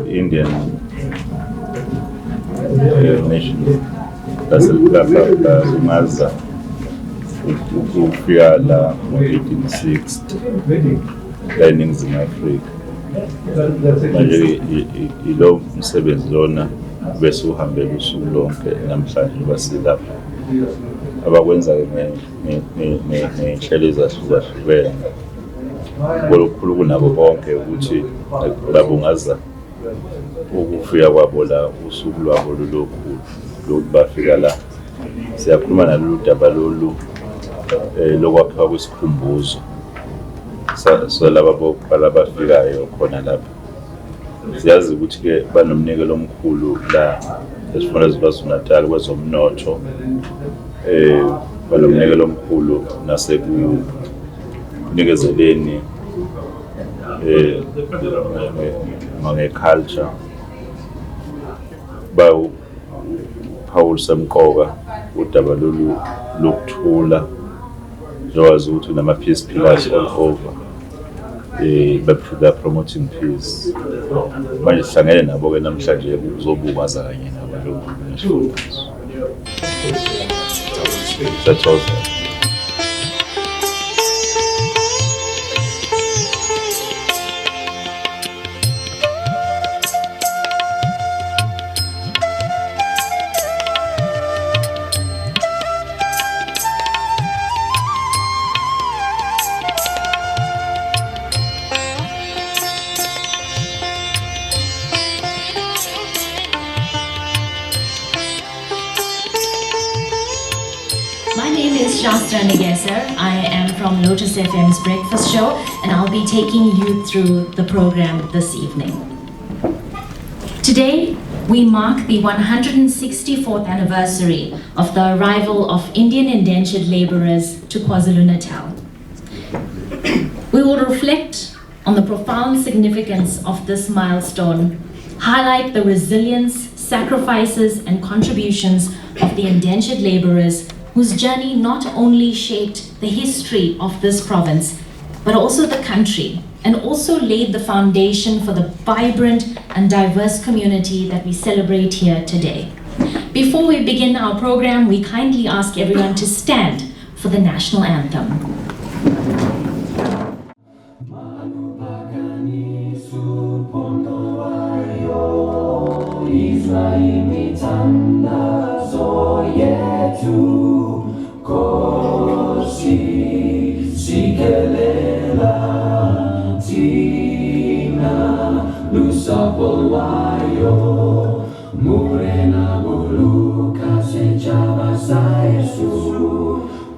Indian nation laseLungaza ukufika la ngo-1860 la eNingizimu Afrika. Manje ilo msebenzi lona bese uhambela usuku lonke namhlanje basilapha abakwenza ngenhlelo ezahlukahlukene. Okukhulu kunabo bonke ukuthi babungaza ukufika kwabo la usuku lwabo lolukhulu lokuthi bafika la. Siyakhuluma nalolu daba lolu lokwakhiwa kwesikhumbuzo salaba abafikayo khona lapha. Siyazi ukuthi-ke banomnikelo omkhulu la esifundazweni KwaZulu Natal kwezomnotho, banomnikelo omkhulu nasekunikezeleni nge-culture. Bawu-Paul semqoka udaba lolu lokuthula njengoba ukuthi nama-peace pillars all over. They're promoting peace. Manje sihlangene nabo-ke namhlanje ukuzobungaza kanye nabo nesifundazwe. CHATSWORTH. I am from Lotus FM's Breakfast Show, and I'll be taking you through the program this evening. Today, we mark the 164th anniversary of the arrival of Indian Indentured Labourers to Kwazulu Natal. We will reflect on the profound significance of this milestone, highlight the resilience, sacrifices, and contributions of the indentured labourers whose journey not only shaped the history of this province, but also the country, and also laid the foundation for the vibrant and diverse community that we celebrate here today. Before we begin our program, we kindly ask everyone to stand for the national anthem. Kosi sikelela tina lusapolwayo murena buluka sechaba sa Yesu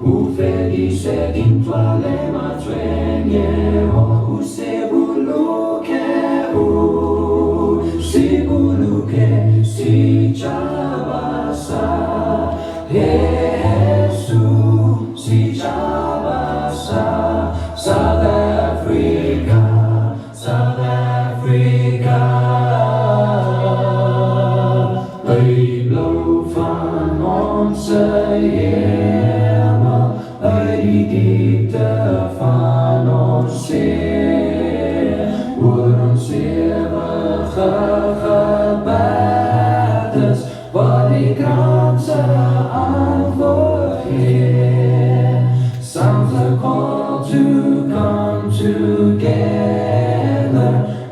ufedise dintwale matwenye usebuluke sibuluke sichaba sa South Africa, South Africa. I blow van onze hemel, uit die diepte van ons ziel, oor ons eeuwige geberdes, waar die kranse antwoord geeft. Sounds a call to come together,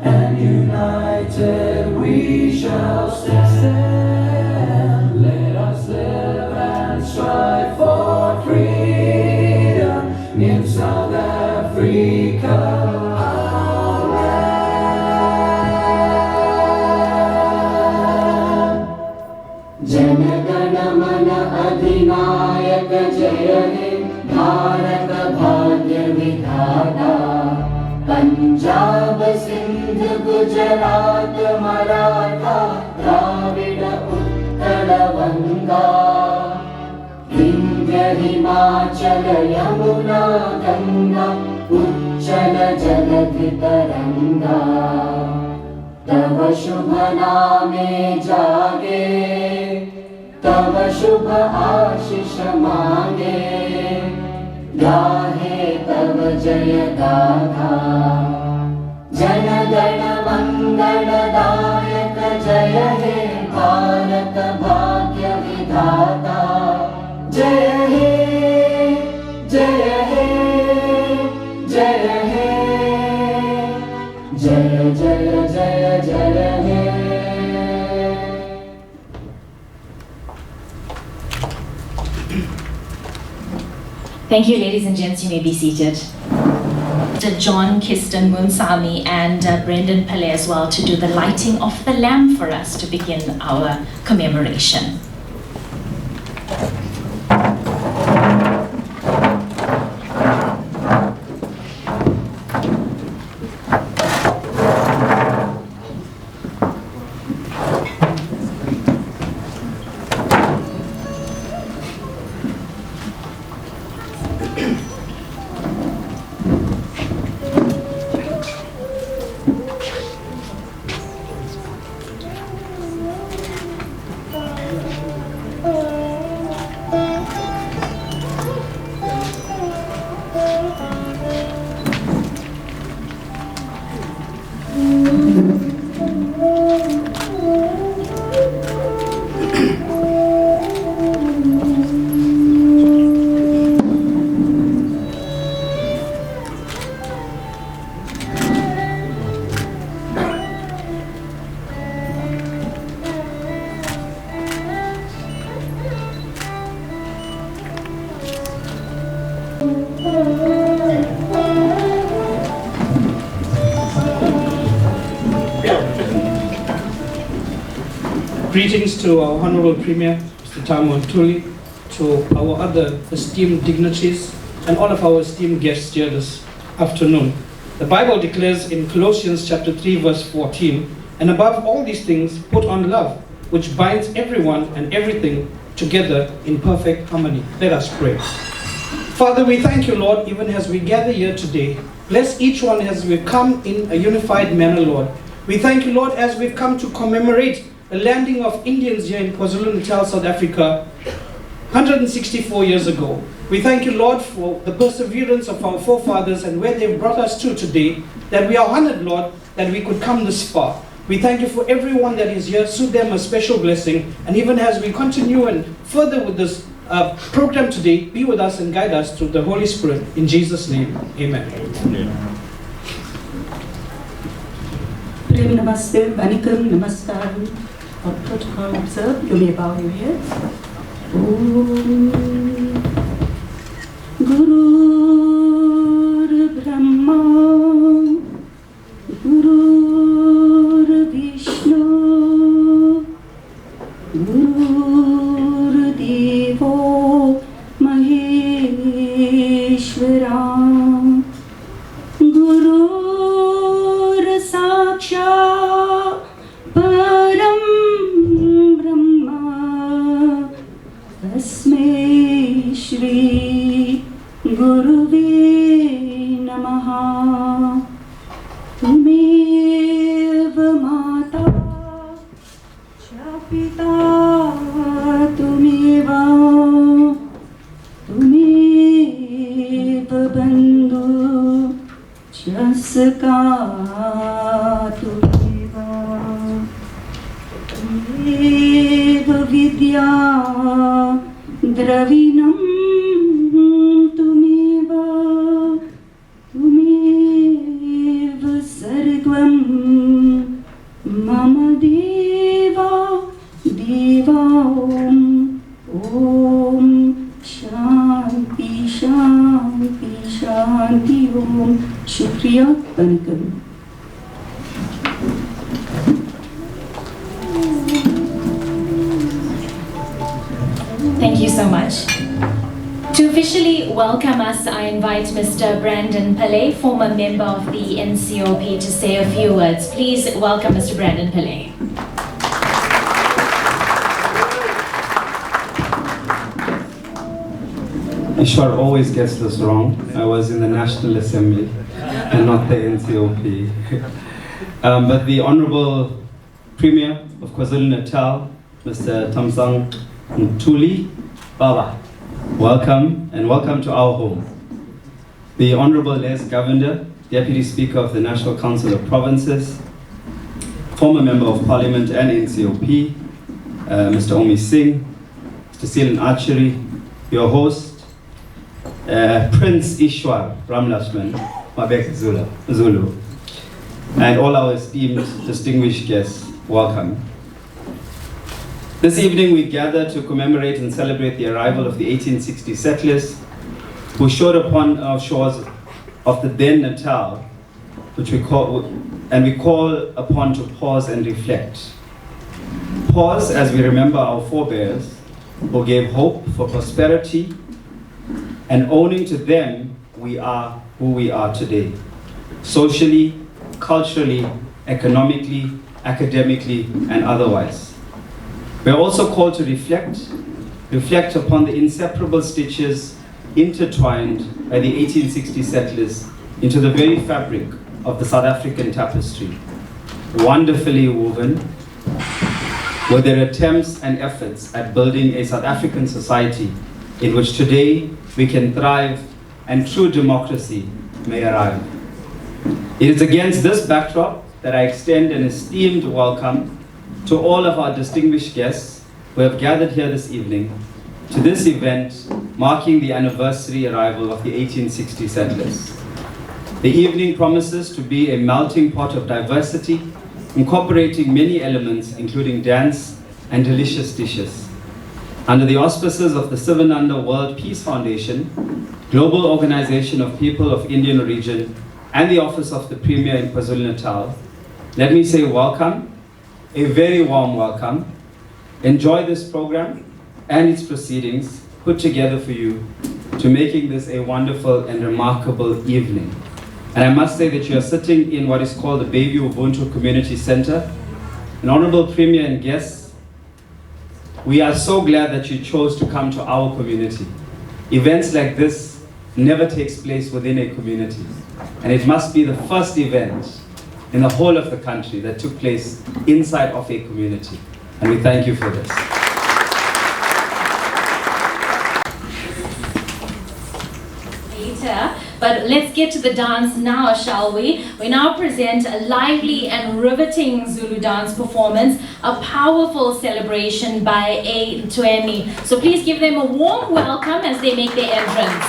and united we shall stand. Let us live and strive for freedom in South Africa, our land. Jana Gana Mana Adhinayaka Jaya He, Bharat भाग्य विधाता, पंजाब सिंध गुजरात मराठा द्राविड उत्कल वंगा, विंध्य हिमाचल यमुना गंगा उच्चल जलधि तरंगा, तव शुभ नामे जागे, तव शुभ आशीष मांगे, गाहे तव जय गाथा, जन गण मंगलदायक जय हे भारत भाग्य विधाता जय हे जय हे जय हे जय जय जय जय हे Thank you, ladies and gents. You may be seated. John Kiston Munsami and Brendan Pillay as well to do the lighting of the lamp for us to begin our commemoration. Greetings to our Honorable Premier, Mr. Tamu Ntuli, to our other esteemed dignitaries, and all of our esteemed guests here this afternoon. The Bible declares in Colossians chapter 3, verse 14, and above all these things, put on love, which binds everyone and everything together in perfect harmony. Let us pray. Father, we thank you, Lord, even as we gather here today. Bless each one as we come in a unified manner, Lord. We thank you, Lord, as we've come to commemorate the landing of Indians here in Kwazulu Natal, South Africa, 164 years ago. We thank you, Lord, for the perseverance of our forefathers and where they've brought us to today, that we are honored, Lord, that we could come this far. We thank you for everyone that is here. Suit them a special blessing. And even as we continue and further with this program today, be with us and guide us through the Holy Spirit. In Jesus' name, amen. Prem Namaste, Vanikam, Namaskaram. For protocol observed, you may bow your heads. Om Guru Brahma, Guru Vishnu, Guru Devo Maheshwara, Guru Sakshat Param Brahma, Tasmai Shri Guruve Namaha. Tumeva Mata Cha Pita Tumeva Bandhu Cha Sakha Tumeva Tumeva Vidya Dravinam Tumeva Tumeva Sargvam Mama Deva Deva Om Shanti Shanti Shanti Om. Shukriya, Vanikam. Thank you so much. To officially welcome us, I invite Mr. Brandon Pillay, former member of the NCOP, to say a few words. Please welcome Mr. Brandon Pillay. Ishwar always gets this wrong. I was in the National Assembly and not the NCOP. But the Honorable Premier of KwaZulu Natal, Mr. Thamsanqa Ntuli, Baba, welcome and welcome to our home. The Honorable Les Governor, Deputy Speaker of the National Council of Provinces, former Member of Parliament and NCOP, Mr. Omi Singh, Mr. Seelan Archery, your host, Prince Ishwar, Ramlutchman, Mabek Zulu, and all our esteemed, distinguished guests, welcome. This evening we gather to commemorate and celebrate the arrival of the 1860 settlers who showed upon our shores of the then Natal, which we call upon to pause and reflect. Pause as we remember our forebears who gave hope for prosperity, and owning to them we are who we are today, socially, culturally, economically, academically, and otherwise. We are also called to reflect upon the inseparable stitches intertwined by the 1860 settlers into the very fabric of the South African tapestry, wonderfully woven with their attempts and efforts at building a South African society in which today we can thrive and true democracy may arrive. It is against this backdrop that I extend an esteemed welcome to all of our distinguished guests who have gathered here this evening to this event marking the anniversary arrival of the 1860 settlers. The evening promises to be a melting pot of diversity, incorporating many elements including dance and delicious dishes. Under the auspices of the Sivananda World Peace Foundation, Global Organization of People of Indian Origin, and the Office of the Premier in Kwazulu Natal, let me say welcome, a very warm welcome. Enjoy this program and its proceedings put together for you to making this a wonderful and remarkable evening. And I must say that you are sitting in what is called the BAYVIEW Ubuntu Community Center. An honorable Premier and guests, we are so glad that you chose to come to our community. Events like this never takes place within a community. And it must be the first event in the whole of the country that took place inside of a community. And we thank you for this. But let's get to the dance now, shall we? We now present a lively and riveting Zulu dance performance, a powerful celebration by A Ntweni. So please give them a warm welcome as they make their entrance.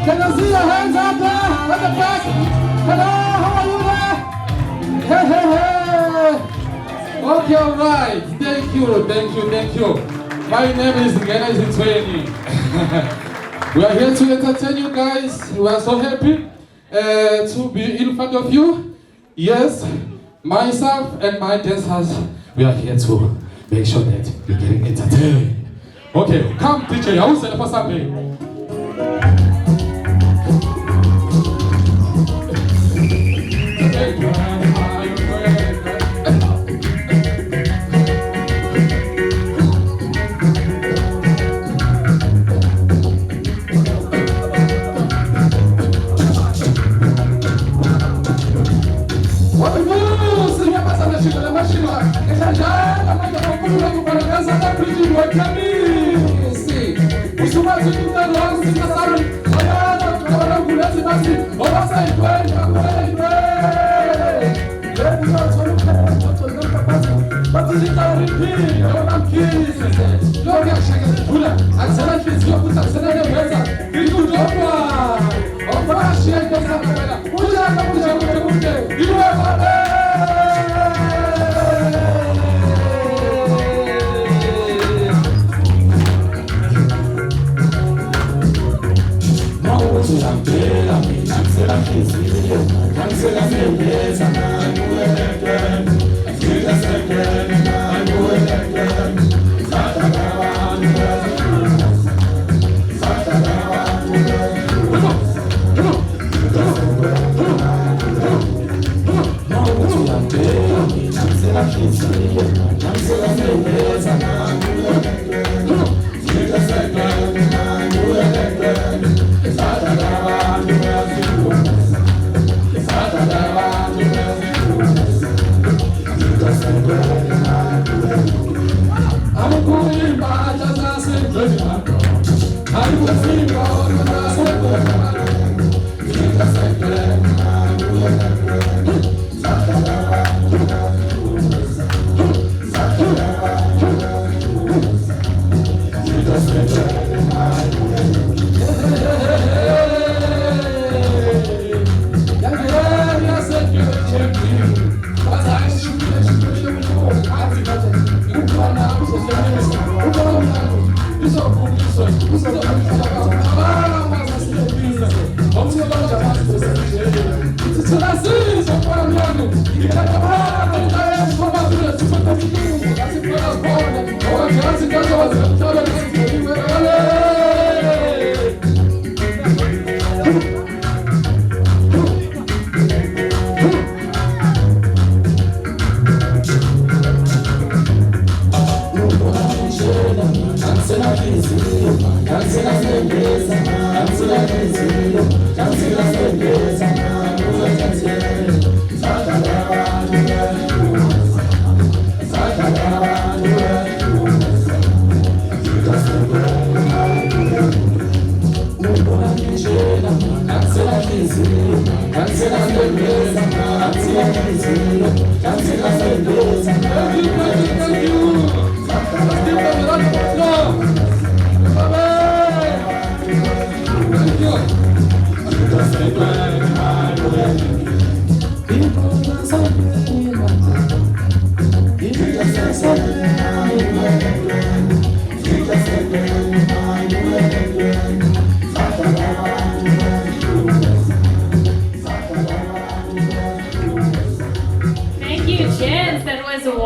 Can I see your hands out there at the back? Hello, how are you there? Hey, hey, hey. Okay, all right. Thank you. My name is Indentured. We are here to entertain you guys. We are so happy to be in front of you. Yes, myself and my dancers, we are here to make sure that you're getting entertained. Okay, come DJ, I will say for something.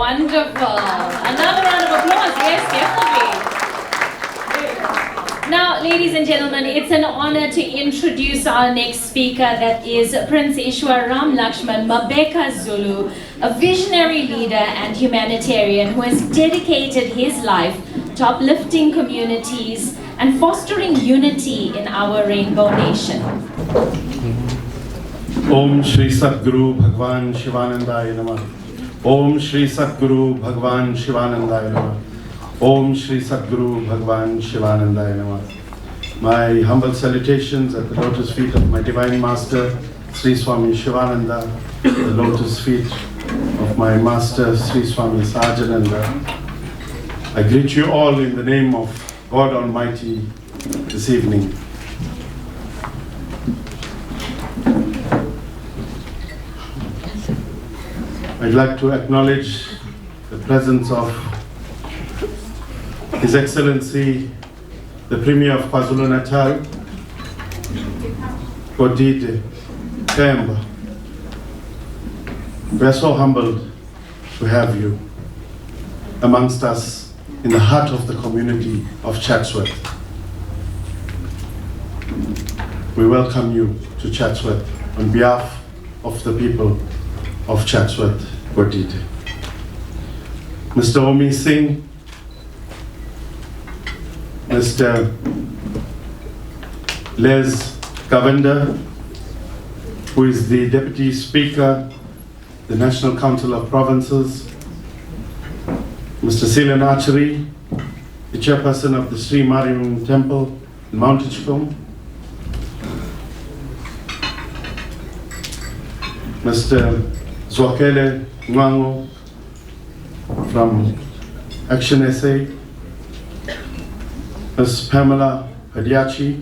Wonderful. Another round of applause. Yes, definitely. Now, ladies and gentlemen, it's an honor to introduce our next speaker, that is Prince Ishwar Ramlutchman Mabeka Zulu, a visionary leader and humanitarian who has dedicated his life to uplifting communities and fostering unity in our rainbow nation. Om Shri Satguru Bhagwan Sivananda Namah. Om Shri Satguru Bhagwan Sivananda Namah. Om Shri Satguru Bhagwan Sivananda Namah. My humble salutations at the lotus feet of my Divine Master, Sri Swami Sivananda, the lotus feet of my Master, Sri Swami Sahajananda. I greet you all in the name of God Almighty this evening. I'd like to acknowledge the presence of His Excellency, the Premier of Kwazulu Natal, Godide Temba. We are so humbled to have you amongst us in the heart of the community of Chatsworth. We welcome you to Chatsworth on behalf of the people of Chatsworth, Godide. Mr. Omi Singh, Mr. Les Govender, who is the Deputy Speaker, the National Council of Provinces, Mr. Silan Archery, the Chairperson of the Sri Mariam Temple in Mount Ichkom, Mr. Zwakele Nwango from Action SA, Ms. Pamela Hadiachi,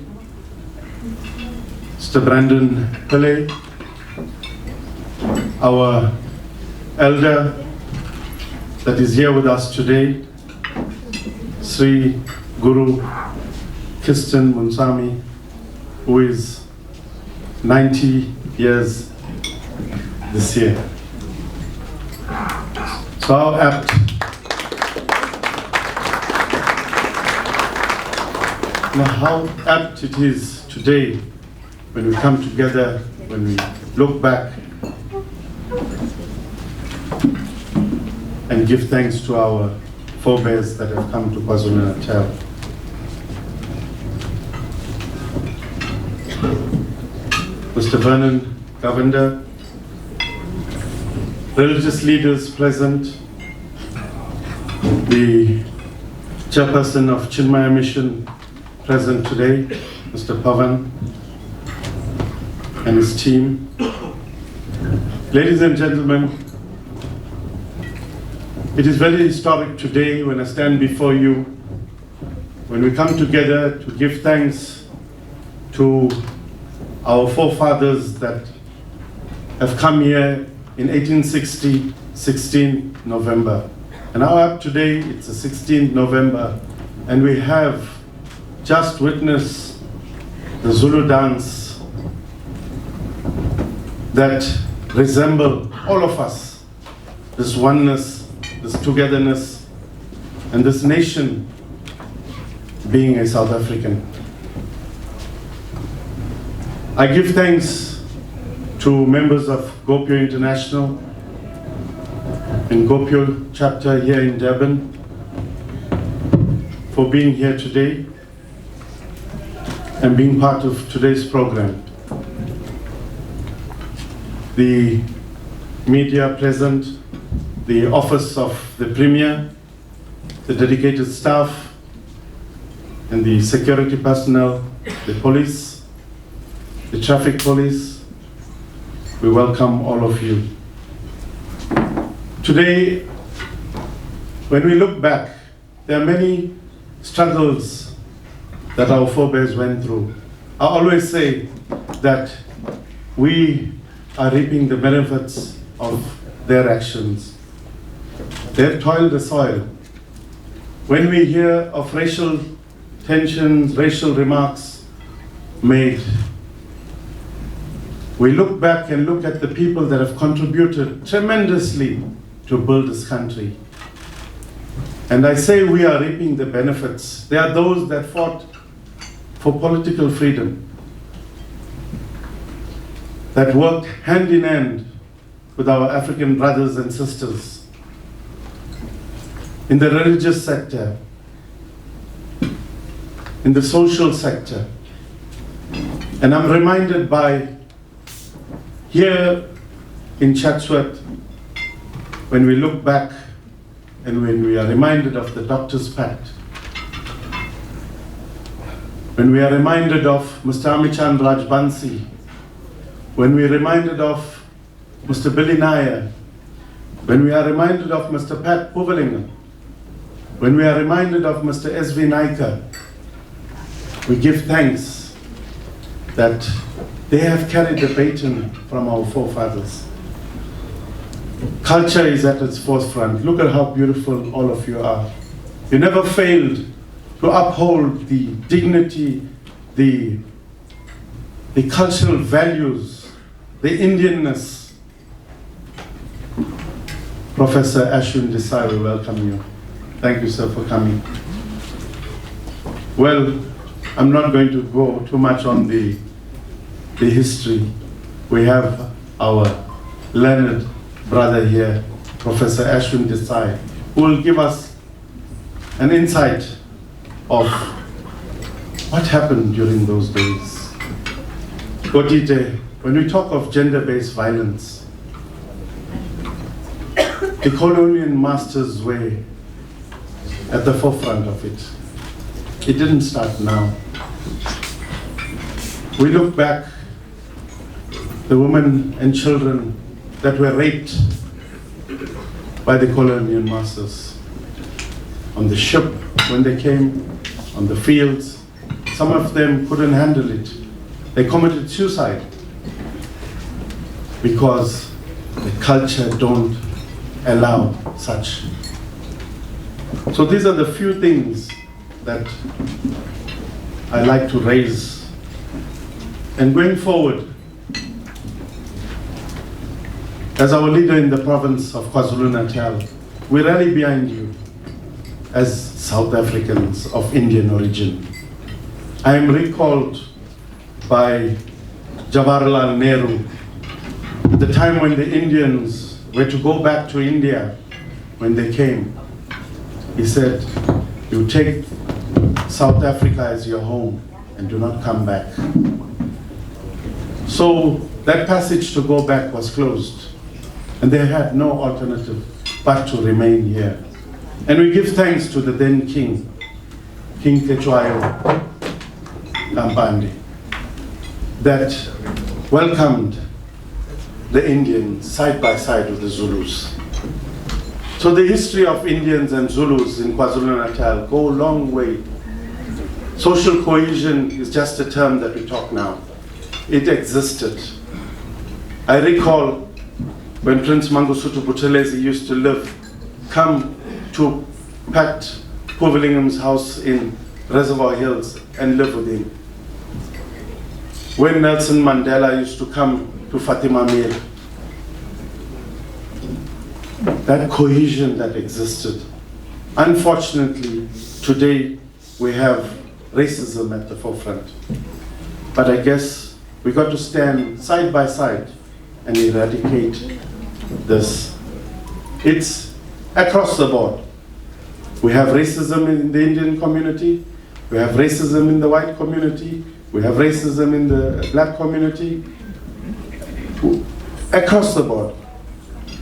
Mr. Brandon Pillay, our elder that is here with us today, Sri Guru Kirsten Munsami, who is 90 years this year. So how apt it is today when we come together, when we look back and give thanks to our forebears that have come to KwaZulu Natal. Mr. Vernon Govender, religious leaders present, the chairperson of Chinmaya Mission present today, Mr. Pavan and his team. Ladies and gentlemen, it is very historic today when I stand before you, when we come together to give thanks to our forefathers that have come here in 1860, 16 November. And now up today, it's the 16th November, and we have just witnessed the Zulu dance that resemble all of us, this oneness, this togetherness, and this nation being a South African. I give thanks to members of GOPIO International and GOPIO chapter here in Durban for being here today and being part of today's program. The media present, the office of the Premier, the dedicated staff, and the security personnel, the police, the traffic police, we welcome all of you. Today, when we look back, there are many struggles that our forebears went through. I always say that we are reaping the benefits of their actions. They have toiled the soil. When we hear of racial tensions, racial remarks made, we look back and look at the people that have contributed tremendously to build this country. And I say we are reaping the benefits. There are those that fought for political freedom, that worked hand in hand with our African brothers and sisters in the religious sector, in the social sector. And I'm reminded by here in Chatsworth, when we look back and when we are reminded of the Doctor's Pact, when we are reminded of Mr. Amichan Rajbansi, when we are reminded of Mr. Billy Nair, when we are reminded of Mr. Pat Puvelinga, when we are reminded of Mr. S.V. Naika, we give thanks that they have carried the baton from our forefathers. Culture is at its forefront. Look at how beautiful all of you are. You never failed to uphold the dignity, the cultural values, the Indianness. Professor Ashwin Desai will welcome you. Thank you, sir, for coming. Well, I'm not going to go too much on the history. We have our learned brother here, Professor Ashwin Desai, who will give us an insight of what happened during those days. Kotite, when we talk of gender-based violence, the colonial masters were at the forefront of it. It didn't start now. We look back, the women and children that were raped by the colonial masters on the ship when they came, on the fields. Some of them couldn't handle it. They committed suicide because the culture don't allow such. So these are the few things that I like to raise. And going forward, as our leader in the province of Kwazulu Natal, we rally behind you as South Africans of Indian origin. I am recalled by Jawaharlal Nehru at the time when the Indians were to go back to India. When they came, he said, you take South Africa as your home and do not come back. So that passage to go back was closed, and they had no alternative but to remain here. And we give thanks to the then king, King Tetshwayo Kampande, that welcomed the Indians side by side with the Zulus. So the history of Indians and Zulus in KwaZulu Natal go a long way. Social cohesion is just a term that we talk now. It existed. I recall when Prince Mangosuthu Buthelezi used to come to Pat Puvelingham's house in Reservoir Hills and live with him. When Nelson Mandela used to come to Fatima Meer, that cohesion that existed. Unfortunately, today we have racism at the forefront. But I guess we got to stand side by side and eradicate this. It's across the board. We have racism in the Indian community, we have racism in the white community, we have racism in the black community, across the board.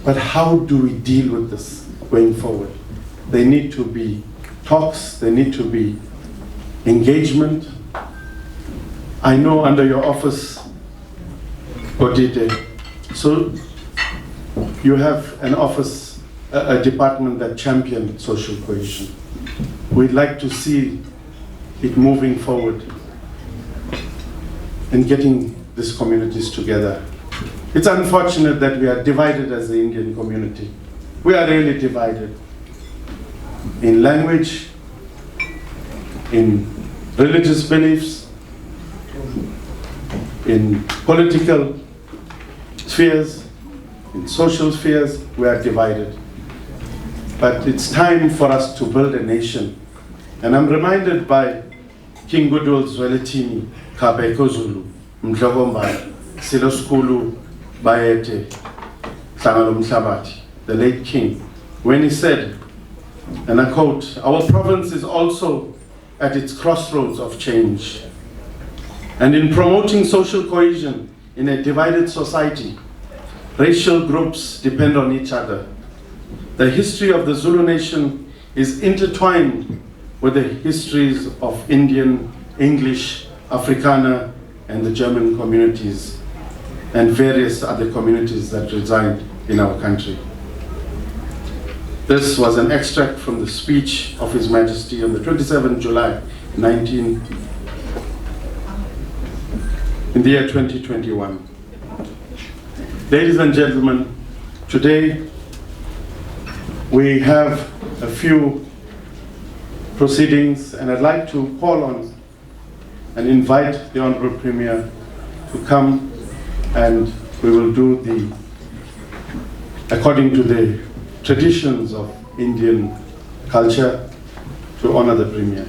But how do we deal with this going forward? There need to be talks, there need to be engagement. I know under your office, Kodite, so you have an office, a department that champions social cohesion. We'd like to see it moving forward and getting these communities together. It's unfortunate that we are divided as the Indian community. We are really divided in language, in religious beliefs, in political spheres, in social spheres. We are divided. but it's time for us to build a nation. And I'm reminded by King Goodwill Zwelithini, Kabeko Zulu, Mdlogombala, Silo Skulu, Bayete, Hlangalo Mhlabati, the late king, when he said, and I quote, "Our province is also at its crossroads of change. And in promoting social cohesion in a divided society, racial groups depend on each other. The history of the Zulu nation is intertwined with the histories of Indian, English, Afrikaner, and the German communities, and various other communities that reside in our country." This was an extract from the speech of His Majesty on the 27th July, in the year 2021. Ladies and gentlemen, today we have a few proceedings, and I'd like to call on and invite the Honorable Premier to come, and we will do according to the traditions of Indian culture, to honor the Premier.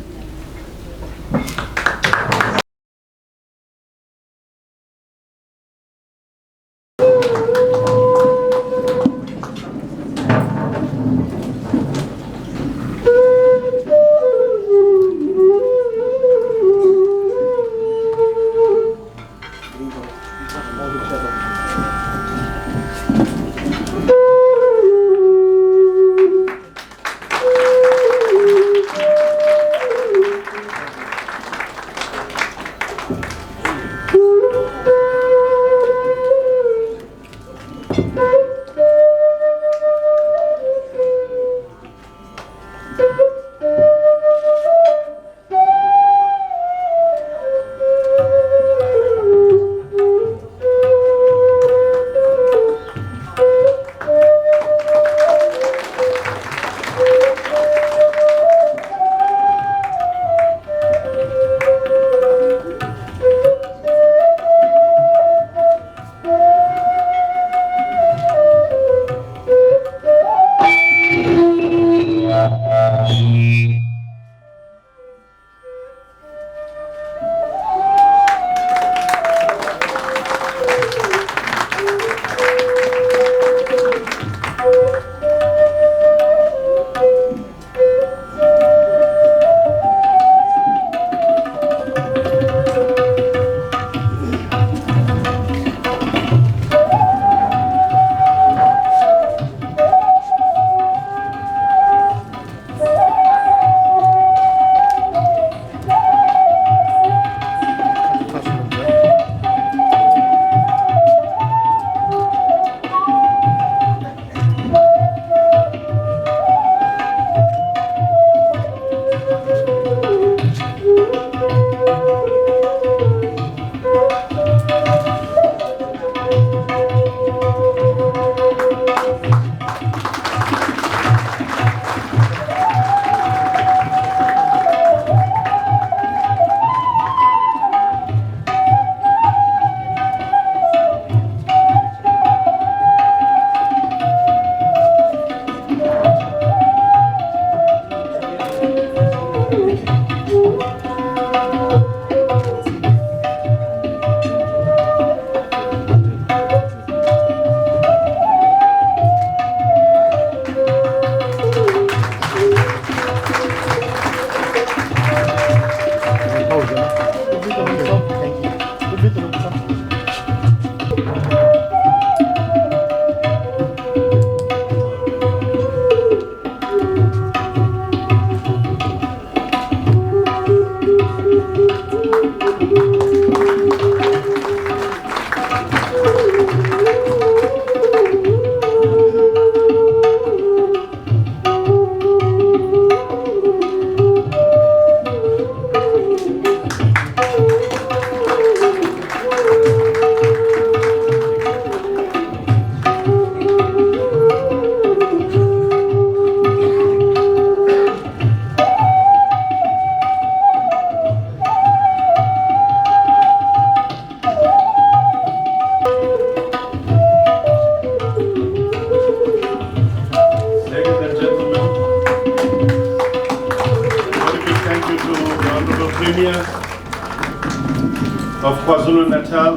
of Kwazulu Natal,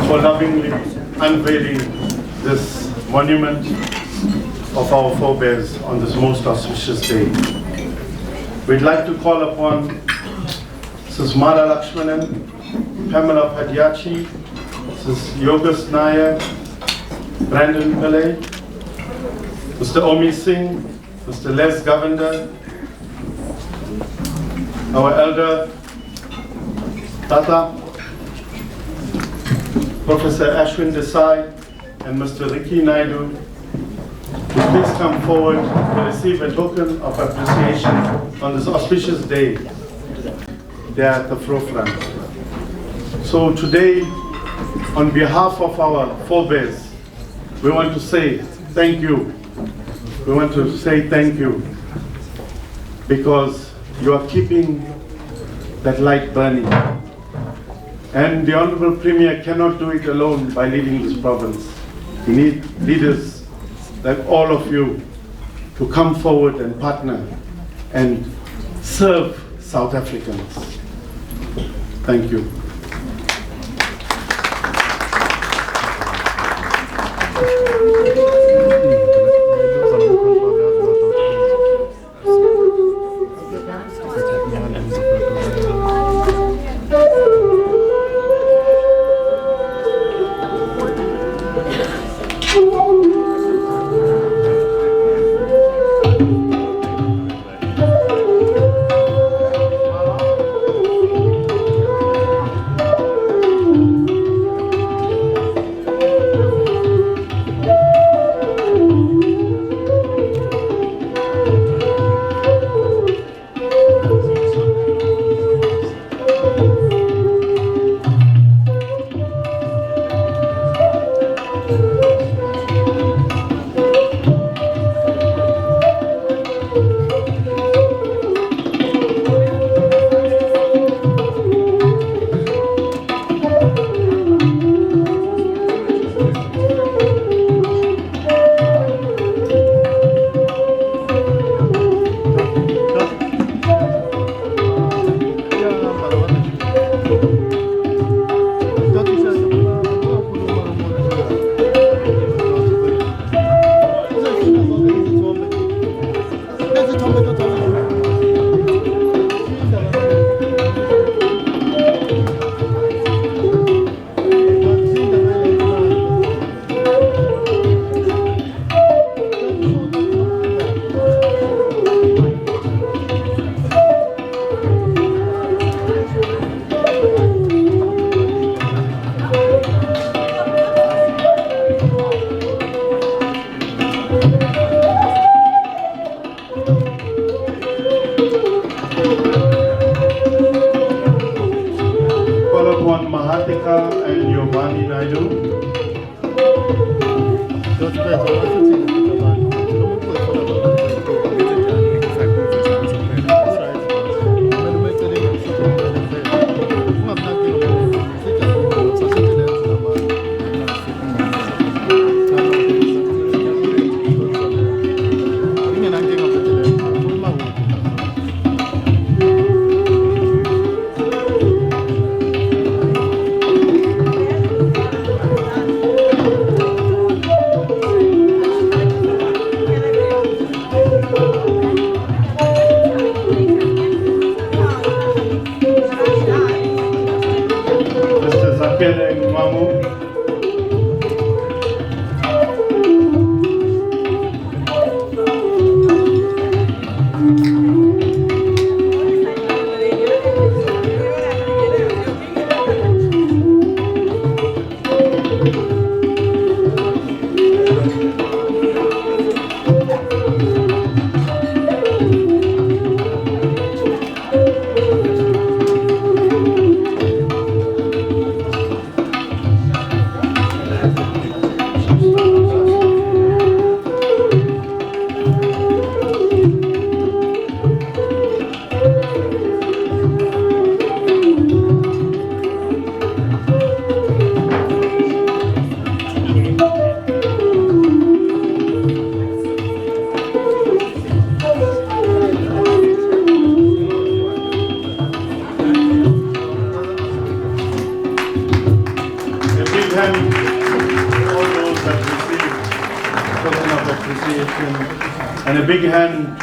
for lovingly unveiling this monument of our forebears on this most auspicious day. We'd like to call upon Ms. Ramlutchman, Pamela Padiachi, Ms. Yogesh Nair, Brandon Pillay, Mr. Omi Singh, Mr. Les Govender, our elder Tata, Professor Ashwin Desai, and Mr. Ricky Naidu, to please come forward to receive a token of appreciation on this auspicious day. They are at the forefront. So today, on behalf of our forebears, we want to say thank you. We want to say thank you because you are keeping that light burning. And the Honorable Premier cannot do it alone by leading this province. We need leaders like all of you to come forward and partner and serve South Africans. Thank you.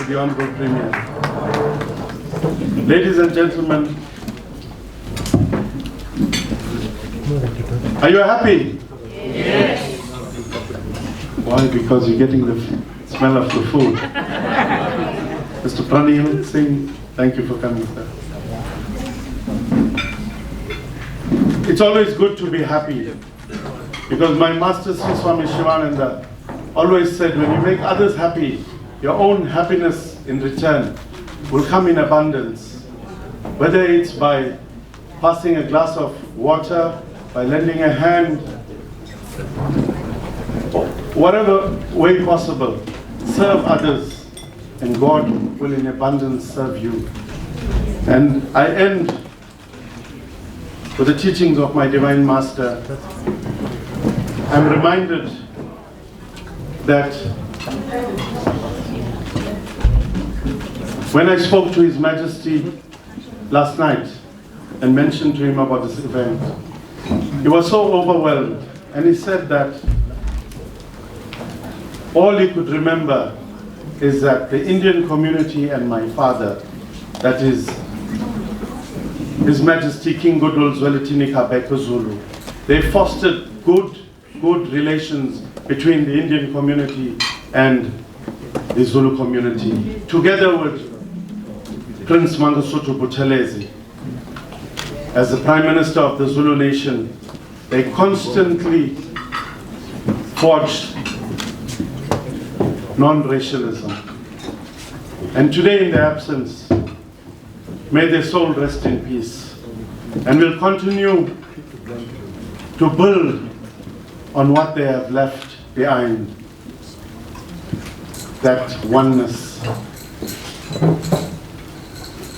the Honorable Premier. Ladies and gentlemen, are you happy? Yes. Why? Because you're getting the smell of the food. Mr. Pranil Singh, thank you for coming, sir. It's always good to be happy, because my master Sri Swami Sivananda always said, when you make others happy, your own happiness in return will come in abundance. Whether it's by passing a glass of water, by lending a hand, whatever way possible, serve others, and God will in abundance serve you. And I end with the teachings of my Divine Master. I'm reminded that when I spoke to His Majesty last night and mentioned to him about this event, he was so overwhelmed, and he said that all he could remember is that the Indian community and my father, that is His Majesty King Goodwill Zwelithini Kabaka Zulu, they fostered good relations between the Indian community and the Zulu community, together with Prince Mangosuthu Buthelezi. As the Prime Minister of the Zulu nation, they constantly forged non-racialism. And today, in their absence, may their soul rest in peace. And we'll continue to build on what they have left behind, that oneness.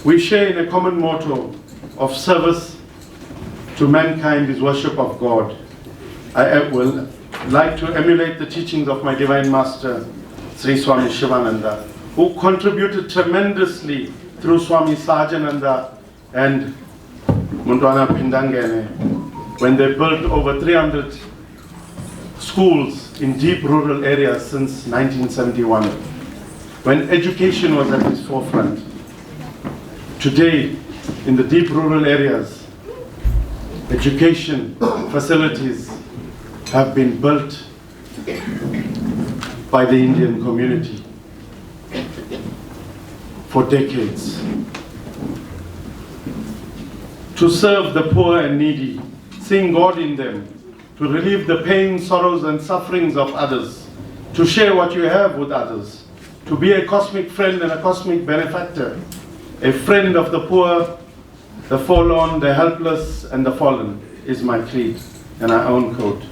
We share in a common motto of service to mankind is worship of God. I will like to emulate the teachings of my Divine Master, Sri Swami Sivananda, who contributed tremendously through Swami Sahajananda and Mundwana Pindangene when they built over 300 schools in deep rural areas since 1971, when education was at its forefront. Today, in the deep rural areas, education facilities have been built by the Indian community for decades. To serve the poor and needy, seeing God in them, to relieve the pain, sorrows, and sufferings of others, to share what you have with others, to be a cosmic friend and a cosmic benefactor, a friend of the poor, the forlorn, the helpless, and the fallen is my creed and our own code.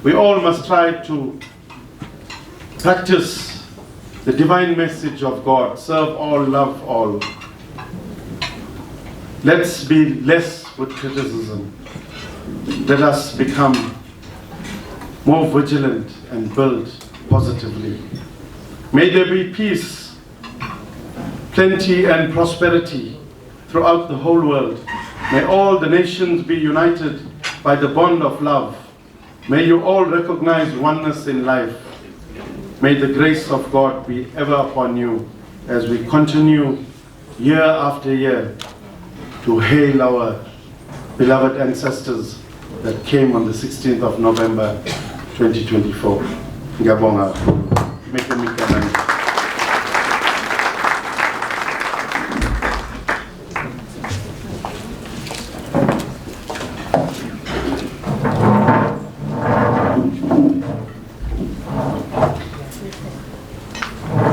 We all must try to practice the divine message of God, serve all, love all. Let's be less with criticism. Let us become more vigilant and build positively. May there be peace, plenty and prosperity throughout the whole world. May all the nations be united by the bond of love. May you all recognize oneness in life. May the grace of God be ever upon you as we continue year after year to hail our beloved ancestors that came on the 16th of November 2024. Ngiyabonga.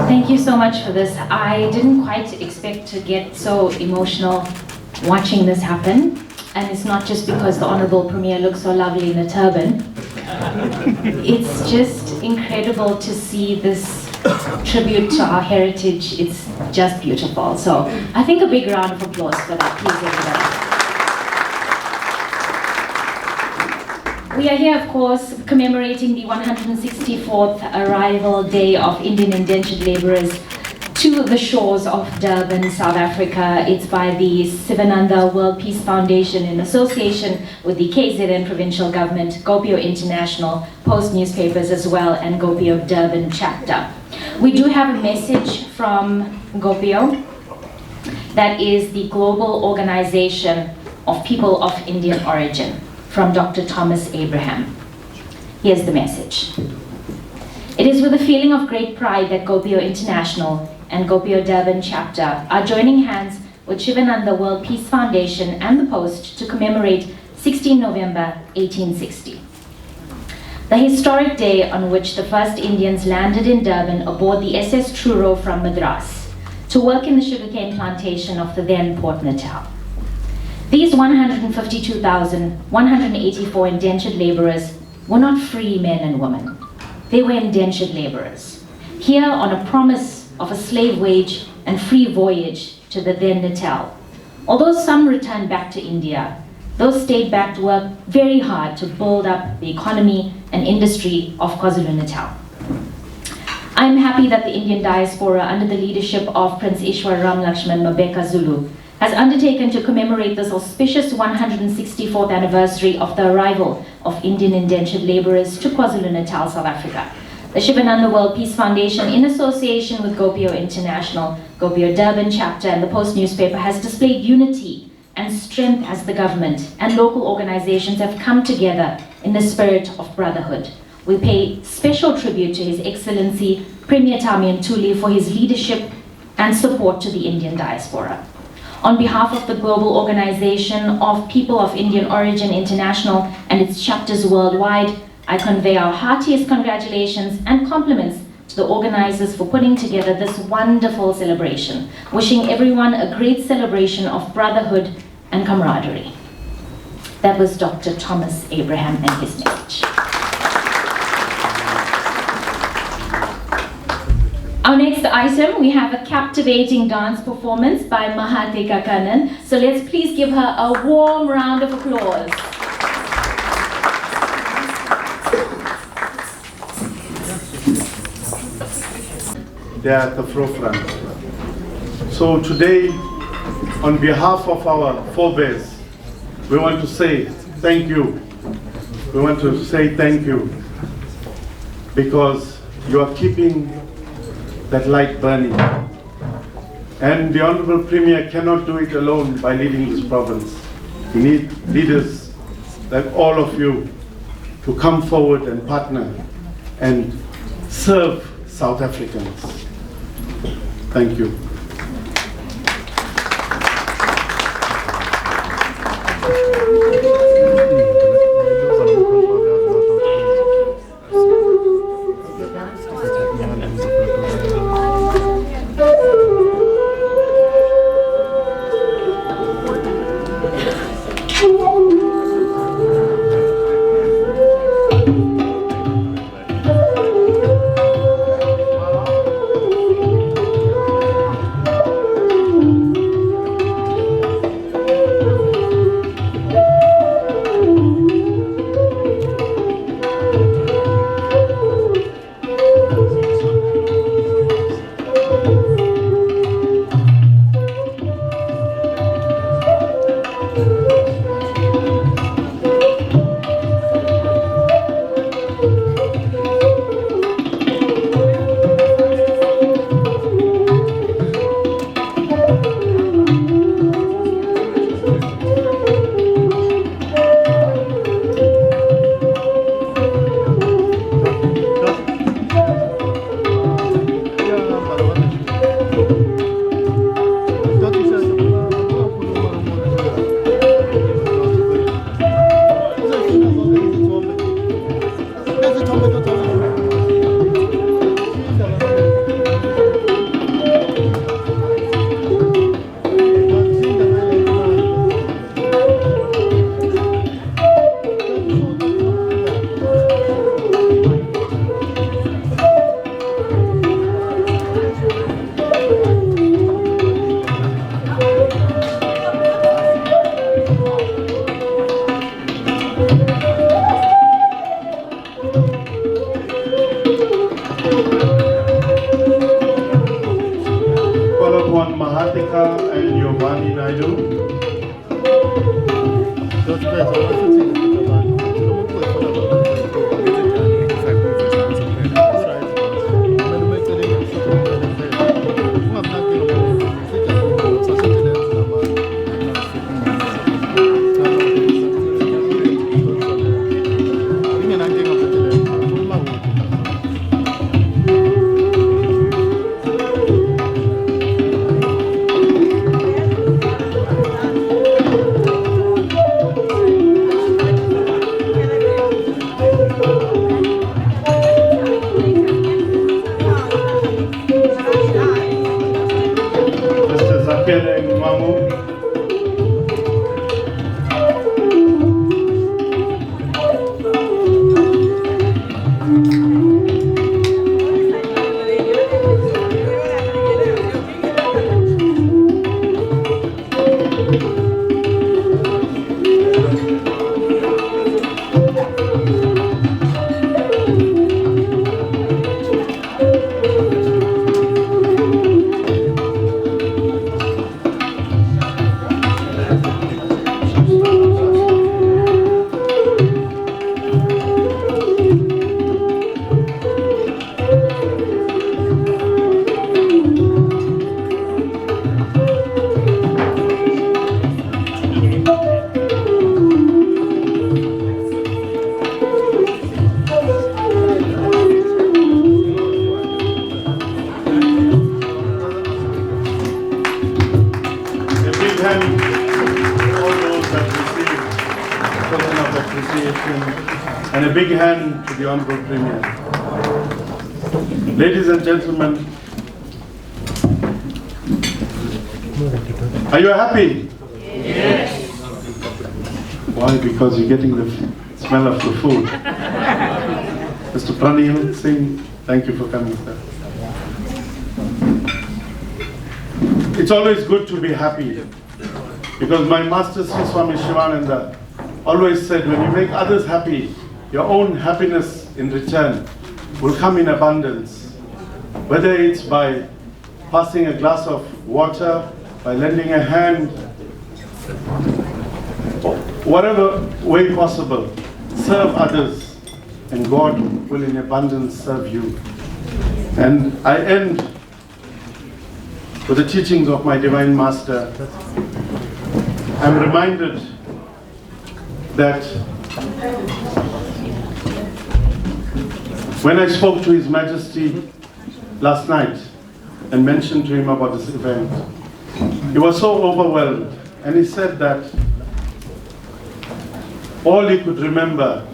Thank you so much for this. I didn't quite expect to get so emotional watching this happen. And it's not just because the Honorable Premier looks so lovely in a turban. It's just incredible to see this tribute to our heritage. It's just beautiful. So I think a big round of applause for that, please, everybody. We are here, of course, commemorating the 164th arrival day of Indian Indentured Labourers to the shores of Durban, South Africa. It's by the Sivananda World Peace Foundation in association with the KZN Provincial Government, GOPIO International, Post Newspapers as well, and GOPIO Durban chapter. We do have a message from GOPIO, that is the Global Organization of People of Indian Origin, from Dr. Thomas Abraham. Here's the message. It is with a feeling of great pride that GOPIO International and GOPIO Durban chapter are joining hands with Sivananda World Peace Foundation and the Post to commemorate 16 November 1860. The historic day on which the first Indians landed in Durban aboard the SS Truro from Madras to work in the sugarcane plantation of the then Port Natal. These 152,184 indentured laborers were not free men and women. They were indentured laborers, here on a promise of a slave wage and free voyage to the then Natal. Although some returned back to India, those stayed back to work very hard to build up the economy and industry of KwaZulu Natal. I am happy that the Indian diaspora, under the leadership of Prince Ishwar Ramlutchman Mabeka Zulu, has undertaken to commemorate this auspicious 164th anniversary of the arrival of Indian indentured laborers to KwaZulu Natal, South Africa. The Sivananda World Peace Foundation, in association with GOPIO International, GOPIO Durban chapter, and the Post newspaper, has displayed unity and strength as the government and local organizations have come together in the spirit of brotherhood. We pay special tribute to His Excellency Premier Tamian Tuli for his leadership and support to the Indian diaspora. On behalf of the Global Organization of People of Indian Origin International and its chapters worldwide, I convey our heartiest congratulations and compliments to the organizers for putting together this wonderful celebration, wishing everyone a great celebration of brotherhood and camaraderie. That was Dr. Thomas Abraham and his message. Our next item, we have a captivating dance performance by Mahate Kakanan. So let's please give her a warm round of applause. They are at the forefront. So today, on behalf of our forebears, we want to say thank you. We want to say thank you because you are keeping that light burning. And the Honorable Premier cannot do it alone by leading this province. We need leaders like all of you to come forward and partner and serve South Africans. Thank you. Apele Mwamu. And a big hand to the Honorable Premier. Ladies and gentlemen, are you happy? Yes. Why? Because you're getting the smell of the food. Mr. Pranil Singh, thank you for coming, sir. It's always good to be happy, because my master Sri Swami Sivananda always said, when you make others happy, your own happiness in return will come in abundance. Whether it's by passing a glass of water, by lending a hand, whatever way possible, serve others, and God will in abundance serve you. And I end with the teachings of my Divine Master. I'm reminded that when I spoke to His Majesty last night and mentioned to him about this event, he was so overwhelmed, and he said that all he could remember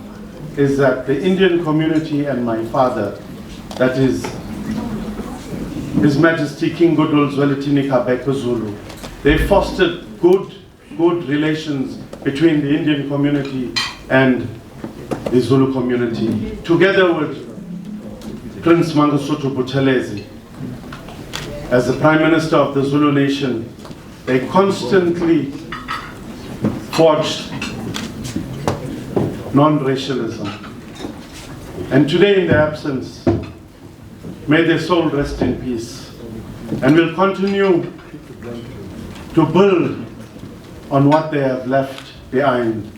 is that the Indian community and my father, that is His Majesty King Goodwill Zwelithini Kwazulu, they fostered good relations between the Indian community and the Zulu community, together with Prince Mangosuthu Buthelezi. As the Prime Minister of the Zulu nation, they constantly forged non-racialism. And today, in their absence, may their soul rest in peace. And we'll continue to build on what they have left behind,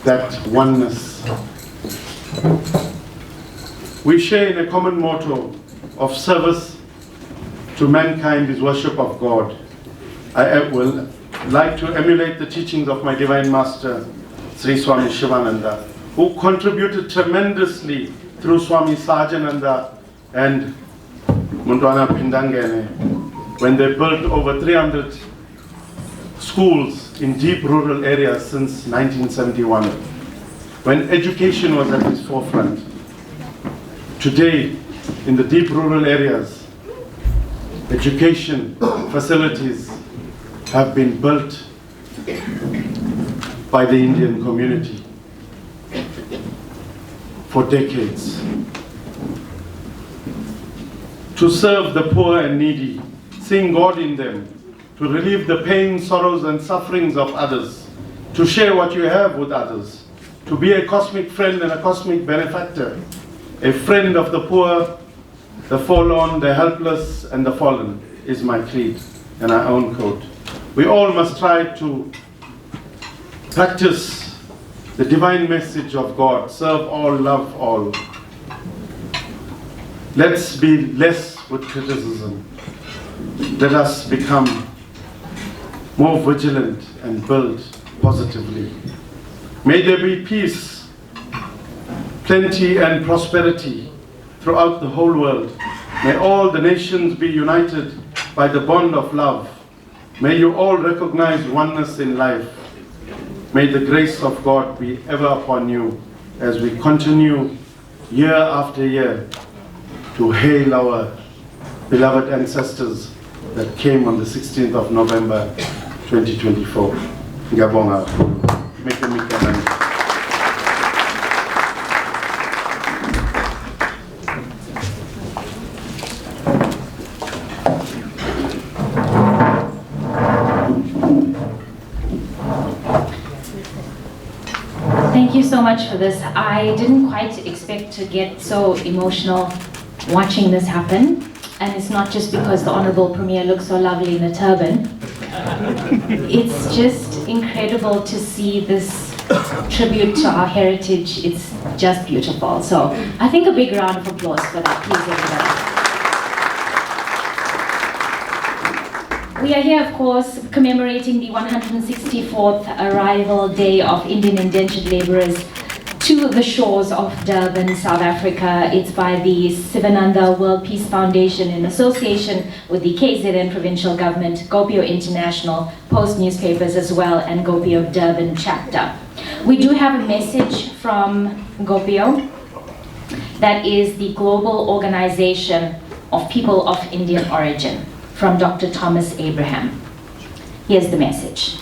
that oneness. We share in a common motto of service to mankind is worship of God. I will like to emulate the teachings of my Divine Master, Sri Swami Sivananda, who contributed tremendously through Swami Sajananda and Mundwana Pindangene, when they built over 300 schools in deep rural areas since 1971, when education was at its forefront. Today, in the deep rural areas, education facilities have been built by the Indian community for decades. To serve the poor and needy, seeing God in them, to relieve the pain, sorrows, and sufferings of others, to share what you have with others, to be a cosmic friend and a cosmic benefactor, a friend of the poor, the forlorn, the helpless, and the fallen is my creed and our own code. We all must try to practice the divine message of God, serve all, love all. Let's be less with criticism. Let us become more vigilant and build positively. May there be peace, plenty and prosperity throughout the whole world. May all the nations be united by the bond of love. May you all recognize oneness in life. May the grace of God be ever upon you as we continue year after year to hail our beloved ancestors that came on the 16th of November 2024. Ngiyabonga kakhulu. Mike nani. Thank you so much for this. I didn't quite expect to get so emotional watching this happen. And it's not just because the Honorable Premier looks so lovely in a turban. It's just incredible to see this tribute to our heritage. It's just beautiful. So I think a big round of applause for that, please, everybody. We are here, of course, commemorating the 164th arrival day of Indian Indentured Labourers to the shores of Durban, South Africa. It's by the Sivananda World Peace Foundation in association with the KZN Provincial Government, GOPIO International, Post Newspapers as well, and GOPIO Durban chapter. We do have a message from GOPIO, that is the Global Organization of People of Indian Origin, from Dr. Thomas Abraham. Here's the message.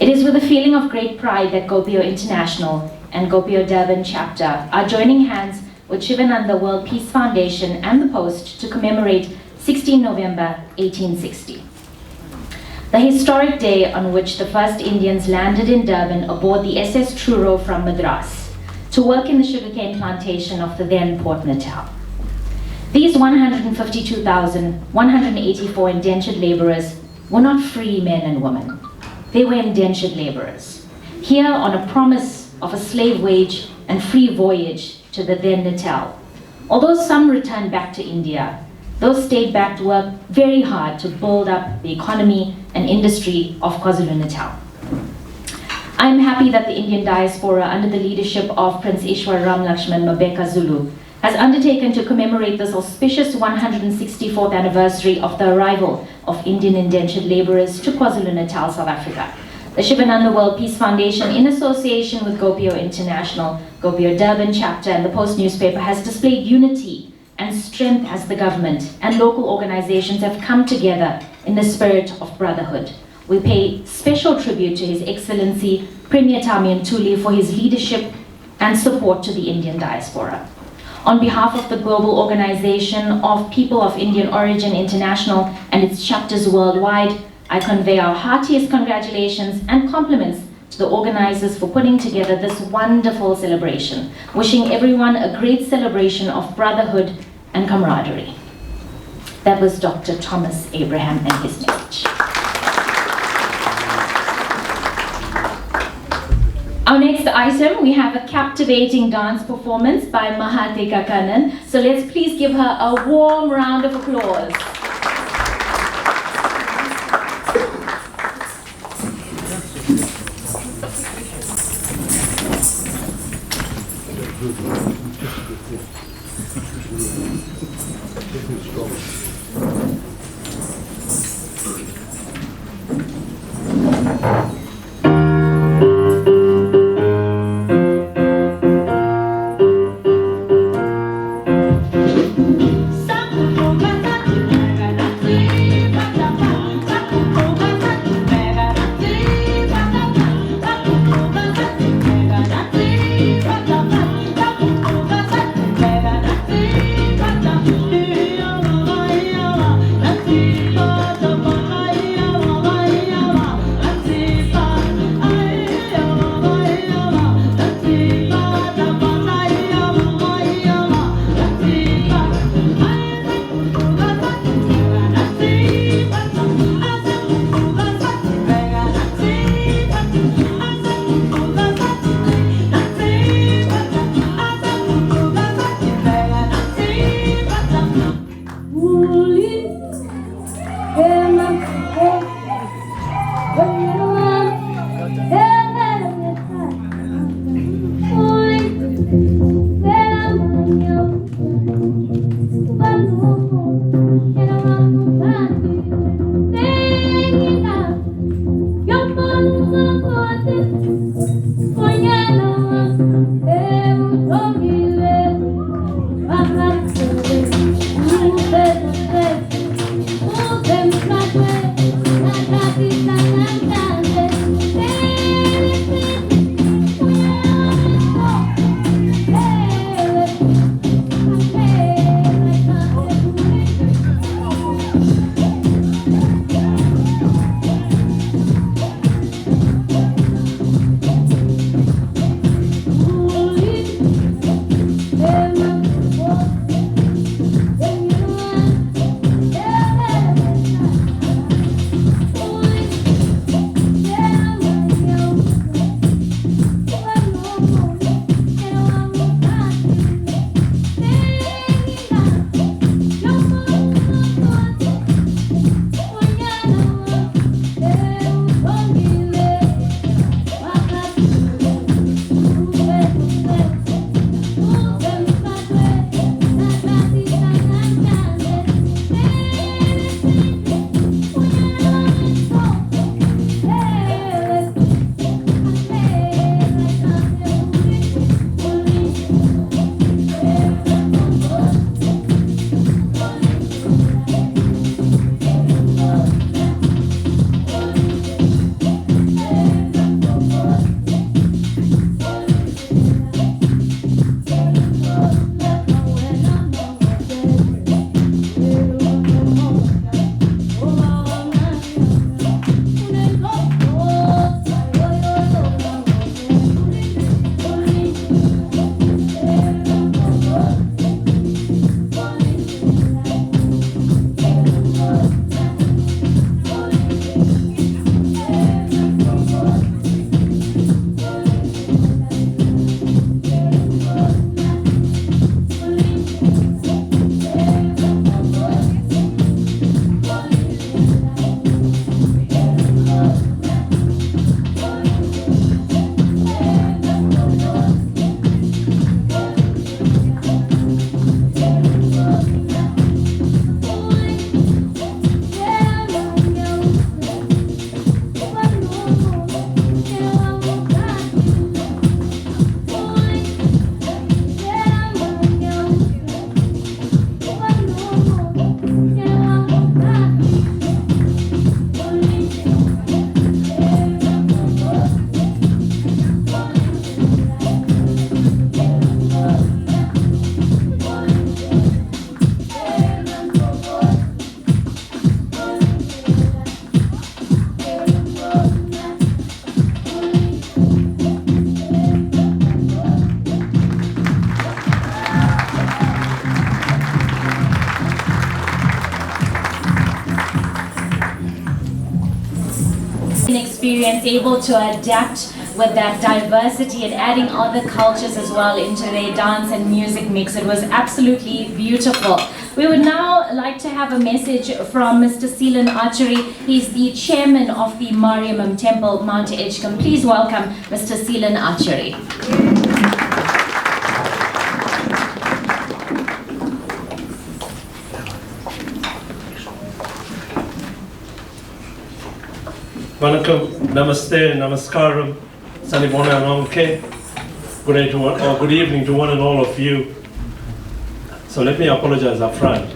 It is with a feeling of great pride that GOPIO International and GOPIO Durban chapter are joining hands with Sivananda World Peace Foundation and the Post to commemorate 16 November 1860. The historic day on which the first Indians landed in Durban aboard the SS Truro from Madras to work in the sugarcane plantation of the then Port Natal. These 152,184 indentured laborers were not free men and women. They were indentured laborers, here on a promise of a slave wage and free voyage to the then Natal. Although some returned back to India, those stayed back to work very hard to build up the economy and industry of KwaZulu Natal. I am happy that the Indian diaspora, under the leadership of Prince Ishwar Ramlutchman Mabeka Zulu, has undertaken to commemorate this auspicious 164th anniversary of the arrival of Indian indentured laborers to KwaZulu Natal, South Africa. The Sivananda World Peace Foundation, in association with GOPIO International, GOPIO Durban chapter, and the Post newspaper, has displayed unity and strength as the government and local organizations have come together in the spirit of brotherhood. We pay special tribute to His Excellency Premier Tuli for his leadership and support to the Indian diaspora. On behalf of the Global Organization of People of Indian Origin International and its chapters worldwide, I convey our heartiest congratulations and compliments to the organizers for putting together this wonderful celebration, wishing everyone a great celebration of brotherhood and camaraderie. That was Dr. Thomas Abraham and his message. Our next item, we have a captivating dance performance by Mahati Kakanan. So let's please give her a warm round of applause. experience, able to adapt with that diversity and adding other cultures as well into their dance and music mix. It was absolutely beautiful. We would now like to have a message from Mr. Seelan Archery. He's the chairman of the Mariamam Temple, Mount Edgecombe. Please welcome Mr. Seelan Archery. Vanakkam, namaste, namaskaram, sanibona anonke. Good day to one, or good evening to one and all of you. So let me apologize up front.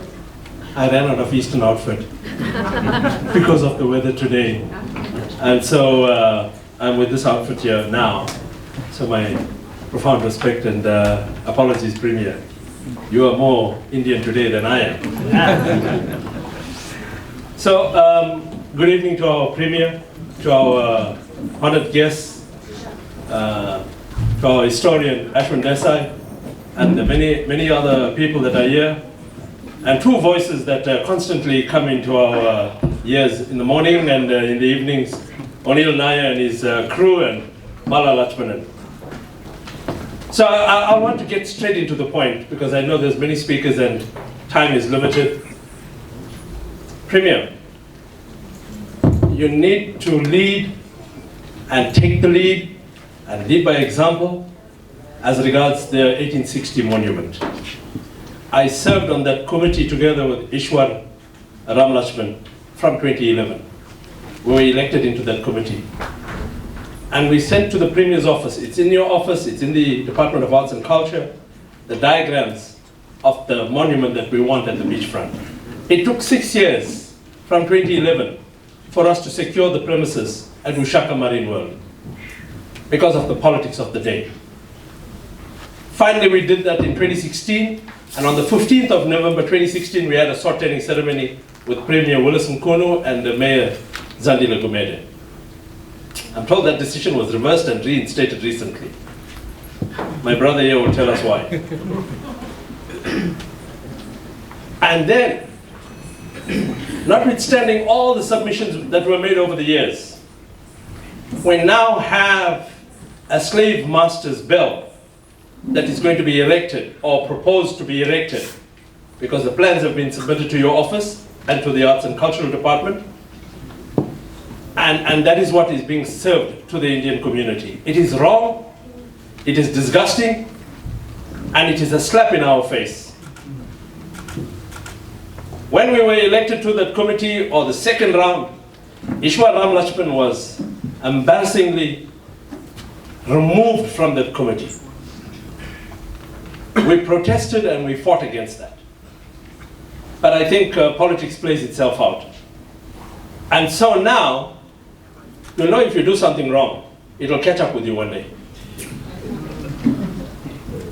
I ran out of Eastern outfit because of the weather today. And so I'm with this outfit here now. So my profound respect and apologies, Premier. You are more Indian today than I am. So good evening to our Premier, to our honored guests, to our historian Ashwin Desai, and the many other people that are here, and two voices that constantly come into our ears in the morning and in the evenings, O'Neill Nair and his crew, and Ramlutchman. So I want to get straight into the point, because I know there's many speakers and time is limited. Premier, you need to lead and take the lead and lead by example as regards the 1860 monument. I served on that committee together with Ishwar, Ramlutchman from 2011. We were elected into that committee. And we sent to the Premier's office, it's in your office, it's in the Department of Arts and Culture, the diagrams of the monument that we want at the beachfront. It took 6 years from 2011 for us to secure the premises at Ushaka Marine World because of the politics of the day. Finally, we did that in 2016, and on the 15th of November 2016, we had a sword-turning ceremony with Premier Willis Mkono and the Mayor Zandile Gumede. I'm told that decision was reversed and reinstated recently. My brother here will tell us why. And then, notwithstanding all the submissions that were made over the years, we now have a slave master's bill that is going to be erected or proposed to be erected, because the plans have been submitted to your office and to the Arts and Cultural Department, and that is what is being served to the Indian community. It is wrong, it is disgusting, and it is a slap in our face. When we were elected to that committee, or the second round, Ishwar Ramlutchman was embarrassingly removed from that committee. We protested and we fought against that. But I think politics plays itself out. And so now, you know, if you do something wrong, it'll catch up with you one day.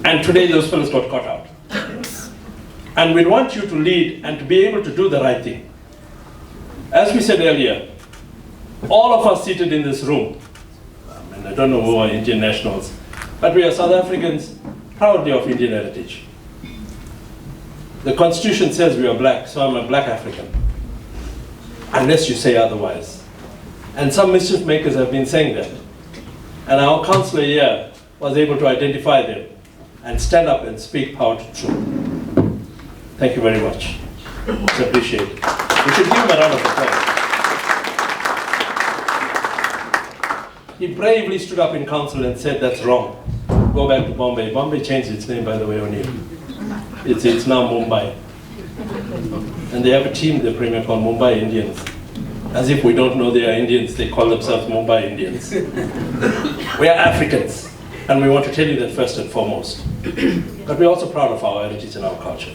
And today those fellows got caught out. And we want you to lead and to be able to do the right thing. As we said earlier, all of us seated in this room, and I don't know who are Indian nationals, but we are South Africans proudly of Indian heritage. The Constitution says we are black, so I'm a black African, unless you say otherwise. And some mischief makers have been saying that. And our councillor here was able to identify them and stand up and speak power to truth. Thank you very much. It's appreciated. We should give him a round of applause. He bravely stood up in council and said, that's wrong. Go back to Bombay. Bombay changed its name, by the way, O'Neill. It's now Mumbai. And they have a team, the Premier, called Mumbai Indians. As if we don't know they are Indians, they call themselves Mumbai Indians. We are Africans, and we want to tell you that first and foremost. But we're also proud of our heritage and our culture.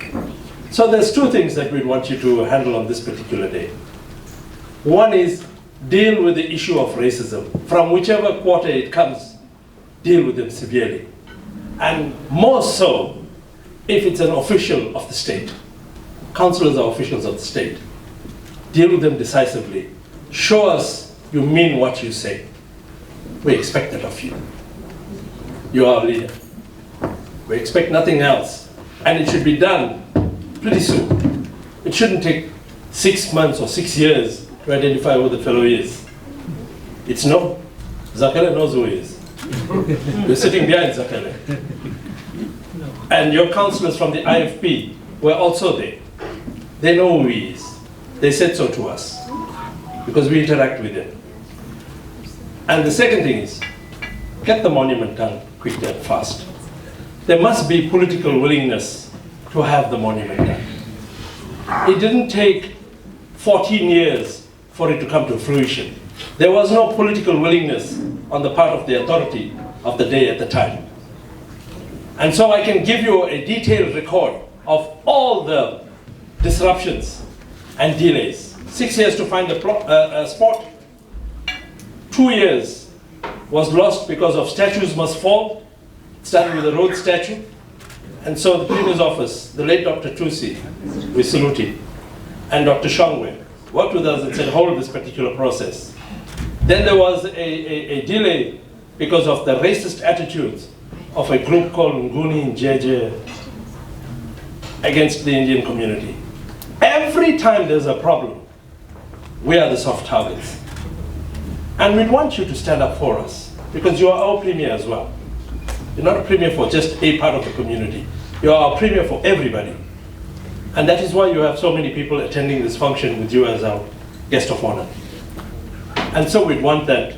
So there's two things that we'd want you to handle on this particular day. One is deal with the issue of racism. From whichever quarter it comes, deal with them severely. And more so, if it's an official of the state. Councillors are officials of the state. Deal with them decisively. Show us you mean what you say. We expect that of you. You are our leader. We expect nothing else. And it should be done pretty soon. It shouldn't take 6 months or 6 years to identify who the fellow is. It's no. Zakele knows who he is. You're sitting behind Zakele. And your councillors from the IFP were also there. They know who he is. They said so to us, because we interact with them. And the second thing is, get the monument done quickly and fast. There must be political willingness to have the monument done. It didn't take 14 years for it to come to fruition. There was no political willingness on the part of the authority of the day at the time. And so I can give you a detailed record of all the disruptions and delays. 6 years to find a spot. 2 years was lost because of statues must fall, starting with the road statue. And so the Premier's office, the late Dr. Tusi, we salute him, and Dr. Shongwe worked with us and said, hold this particular process. Then there was a delay because of the racist attitudes of a group called Nguni Njeje against the Indian community. Every time there's a problem, we are the soft targets. And we want you to stand up for us, because you are our Premier as well. You're not a Premier for just a part of the community. You are our Premier for everybody. And that is why you have so many people attending this function with you as our guest of honor. And so we'd want that,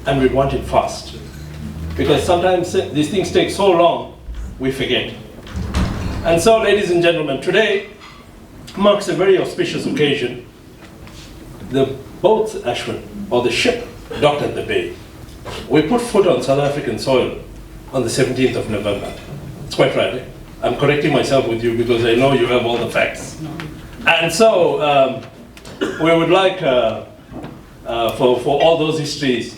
and we'd want it fast. Because sometimes these things take so long, we forget. And so, ladies and gentlemen, today marks a very auspicious occasion. The boat, Ashwin, or the ship, docked at the bay. We put foot on South African soil on the 17th of November. It's quite right, eh? I'm correcting myself with you because I know you have all the facts. And so, we would like for all those histories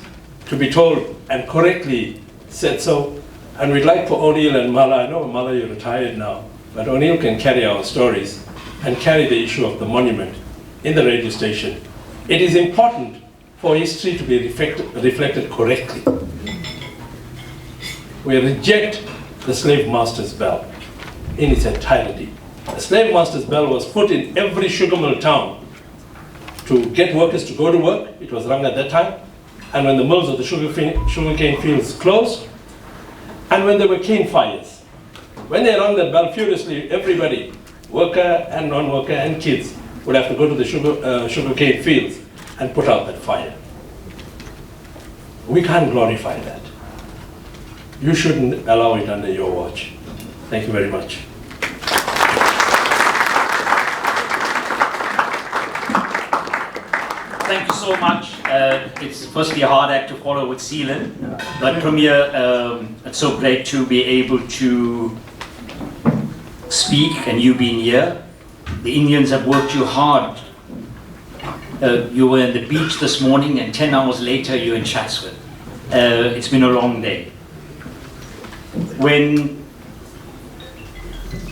to be told and correctly said so. And we'd like for O'Neill and Mala, I know Mala, you're retired now, but O'Neill can carry our stories and carry the issue of the monument in the radio station. It is important for history to be reflected correctly. We reject the slave master's bell in its entirety. The slave master's bell was put in every sugar mill town to get workers to go to work. It was rung at that time. And when the mills of the sugarcane fields closed, and when there were cane fires, when they rung that bell furiously, everybody, worker and non-worker and kids, would have to go to the sugarcane fields and put out that fire. We can't glorify that. You shouldn't allow it under your watch. Thank you very much. Thank you so much. It's firstly a hard act to follow with Seelan, but Premier, it's so great to be able to speak and you being here. The Indians have worked you hard. You were on the beach this morning and 10 hours later you're in Chatsworth. It's been a long day. When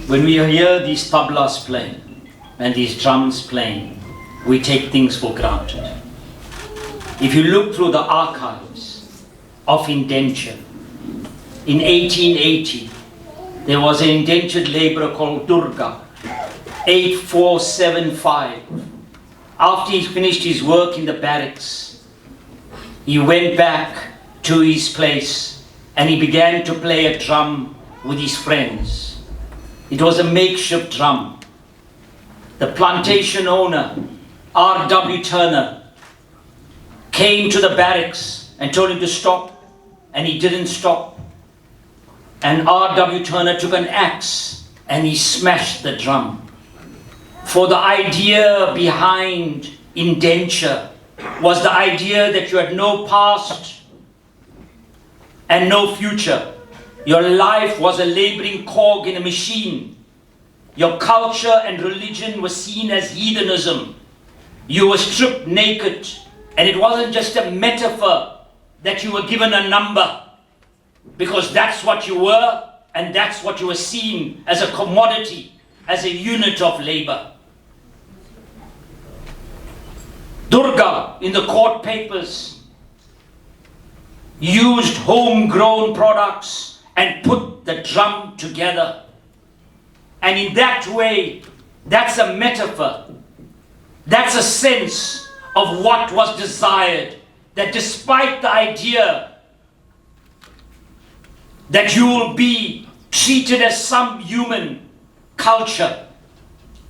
we hear these tablas playing and these drums playing, we take things for granted. If you look through the archives of indenture, in 1880, there was an indentured labourer called Durga, 8475. After he finished his work in the barracks, he went back to his place and he began to play a drum with his friends. It was a makeshift drum. The plantation owner, R.W. Turner, came to the barracks and told him to stop, and he didn't stop. And R.W. Turner took an axe and he smashed the drum. For the idea behind indenture was the idea that you had no past and no future. Your life was a laboring cog in a machine. Your culture and religion were seen as heathenism. You were stripped naked, and it wasn't just a metaphor that you were given a number, because that's what you were, and that's what you were seen as a commodity, as a unit of labor. Durga, in the court papers, used homegrown products and put the drum together. And in that way, that's a metaphor. That's a sense of what was desired that despite the idea that you will be treated as some human, culture,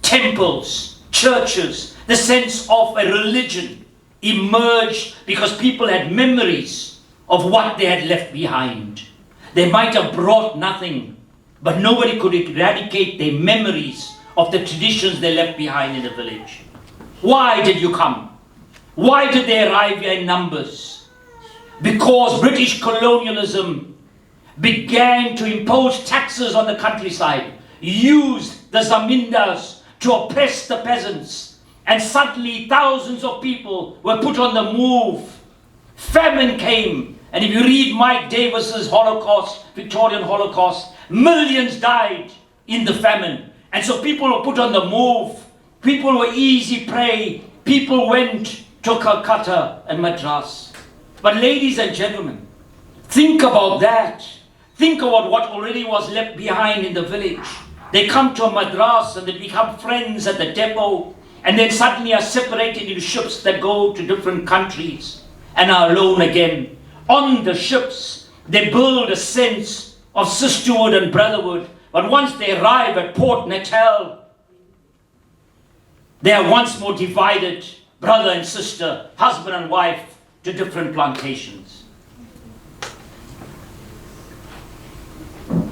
temples, churches, the sense of a religion emerged because people had memories of what they had left behind. They might have brought nothing, but nobody could eradicate their memories of the traditions they left behind in the village. Why did you come? Why did they arrive here in numbers? Because British colonialism began to impose taxes on the countryside, used the zamindars to oppress the peasants, and suddenly thousands of people were put on the move. Famine came, and if you read Mike Davis's Holocaust, Victorian Holocaust, millions died in the famine. And so people were put on the move. People were easy prey. People went to Calcutta and Madras. But ladies and gentlemen, think about that. Think about what already was left behind in the village. They come to Madras and they become friends at the depot, and then suddenly are separated into ships that go to different countries and are alone again. On the ships, they build a sense of sisterhood and brotherhood. But once they arrive at Port Natal, they are once more divided, brother and sister, husband and wife, to different plantations.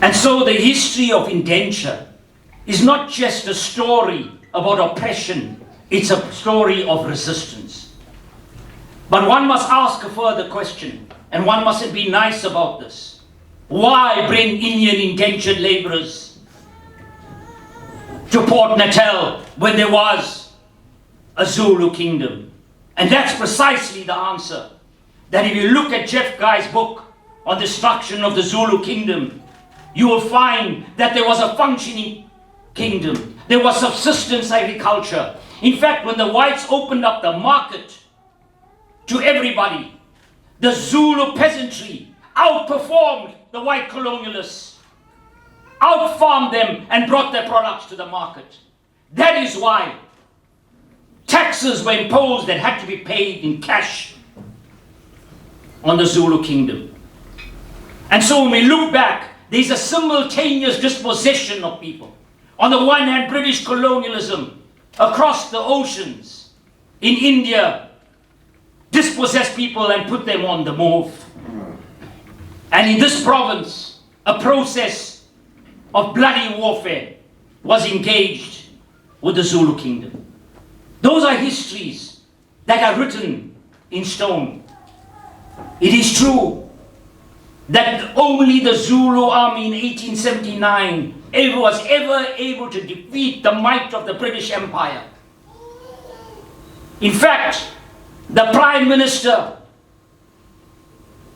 And so the history of indenture is not just a story about oppression, it's a story of resistance. But one must ask a further question, and one mustn't be nice about this. Why bring Indian indentured labourers to Port Natal when there was a Zulu kingdom? And that's precisely the answer. That if you look at Jeff Guy's book on destruction of the Zulu kingdom, you will find that there was a functioning kingdom. There was subsistence agriculture. In fact, when the whites opened up the market to everybody, the Zulu peasantry outperformed the white colonialists, outfarmed them and brought their products to the market. That is why taxes were imposed that had to be paid in cash on the Zulu kingdom. And so when we look back, there's a simultaneous dispossession of people. On the one hand, British colonialism across the oceans in India dispossessed people and put them on the move. And in this province, a process of bloody warfare was engaged with the Zulu kingdom. Those are histories that are written in stone. It is true that only the Zulu army in 1879 was ever able to defeat the might of the British Empire. In fact, the Prime Minister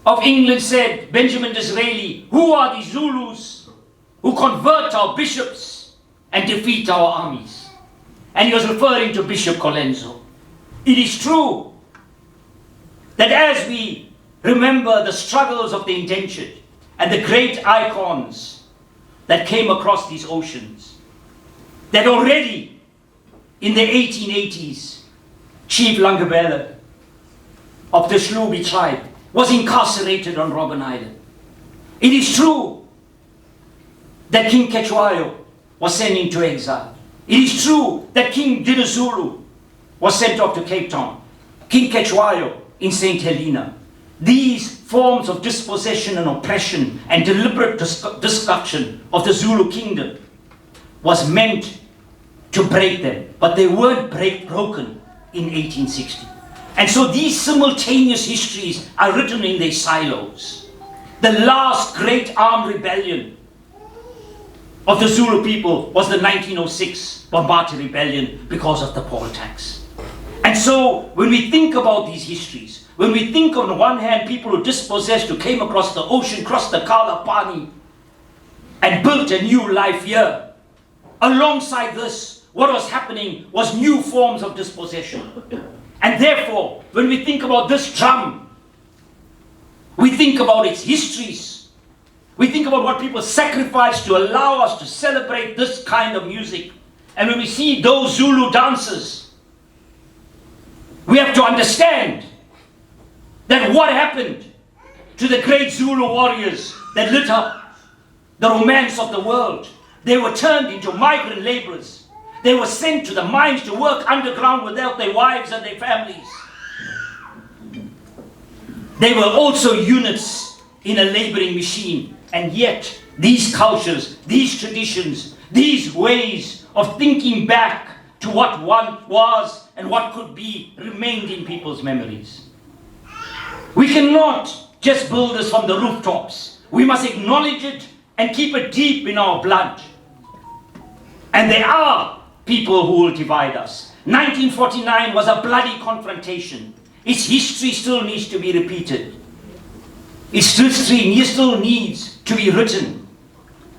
of England said, Benjamin Disraeli, who are the Zulus who convert our bishops and defeat our armies? And he was referring to Bishop Colenso. It is true that as we remember the struggles of the indentured and the great icons that came across these oceans, that already in the 1880s, Chief Langabella of the Shlubi tribe was incarcerated on Robben Island. It is true that King Cetshwayo was sent into exile. It is true that King Dinizulu was sent off to Cape Town. King Cetshwayo in St. Helena. These forms of dispossession and oppression and deliberate destruction of the Zulu kingdom was meant to break them, but they weren't broken in 1860. And so these simultaneous histories are written in their silos. The last great armed rebellion of the Zulu people was the 1906 Bambati rebellion because of the poll tax. And so when we think about these histories, when we think on the one hand people who dispossessed, who came across the ocean, crossed the Kalapani and built a new life here, alongside this, what was happening was new forms of dispossession. And therefore, when we think about this drum, we think about its histories. We think about what people sacrificed to allow us to celebrate this kind of music. And when we see those Zulu dances, we have to understand that what happened to the great Zulu warriors that lit up the romance of the world? They were turned into migrant laborers. They were sent to the mines to work underground without their wives and their families. They were also units in a laboring machine. And yet, these cultures, these traditions, these ways of thinking back to what one was and what could be remained in people's memories. We cannot just build this from the rooftops. We must acknowledge it and keep it deep in our blood. And there are people who will divide us. 1949 was a bloody confrontation. Its history still needs to be repeated. Its history still needs to be written.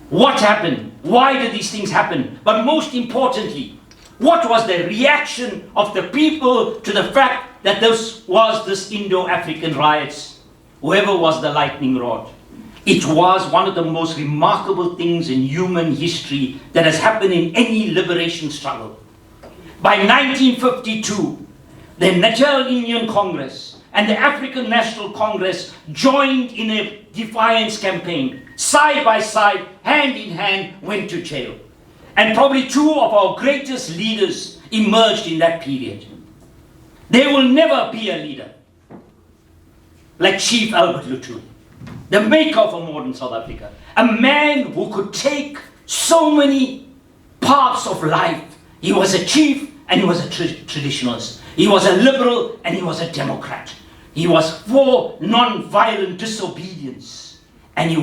What happened? Why did these things happen? But most importantly, what was the reaction of the people to the fact that this Indo-African riots? Whoever was the lightning rod. It was one of the most remarkable things in human history that has happened in any liberation struggle. By 1952, the Natal Indian Congress and the African National Congress joined in a defiance campaign. Side by side, hand in hand, went to jail. And probably two of our greatest leaders emerged in that period. There will never be a leader like Chief Albert Luthuli, the maker of a modern South Africa. A man who could take so many parts of life. He was a chief and he was a traditionalist. He was a liberal and he was a Democrat. He was for non-violent disobedience. And he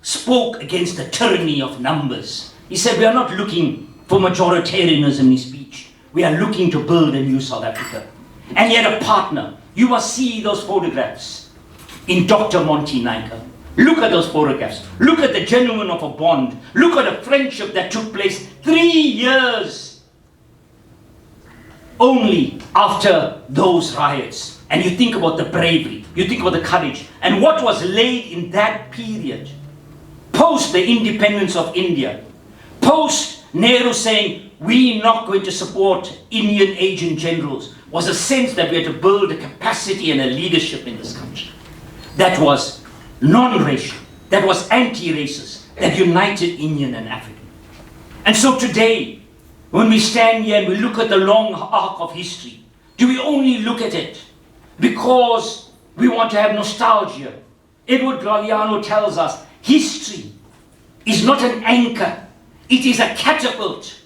spoke against the tyranny of numbers. He said, we are not looking for majoritarianism in speech. We are looking to build a new South Africa. And he had a partner. You must see those photographs in Dr. Monty Naika. Look at those photographs. Look at the gentleman of a bond. Look at the friendship that took place 3 years only after those riots. And you think about the bravery, you think about the courage, and what was laid in that period, post the independence of India, post Nehru saying, we're not going to support Indian agent generals, was a sense that we had to build a capacity and a leadership in this country that was non-racial, that was anti-racist, that united Indian and African. And so today, when we stand here and we look at the long arc of history, do we only look at it because we want to have nostalgia? Edward Galliano tells us, history is not an anchor, it is a catapult.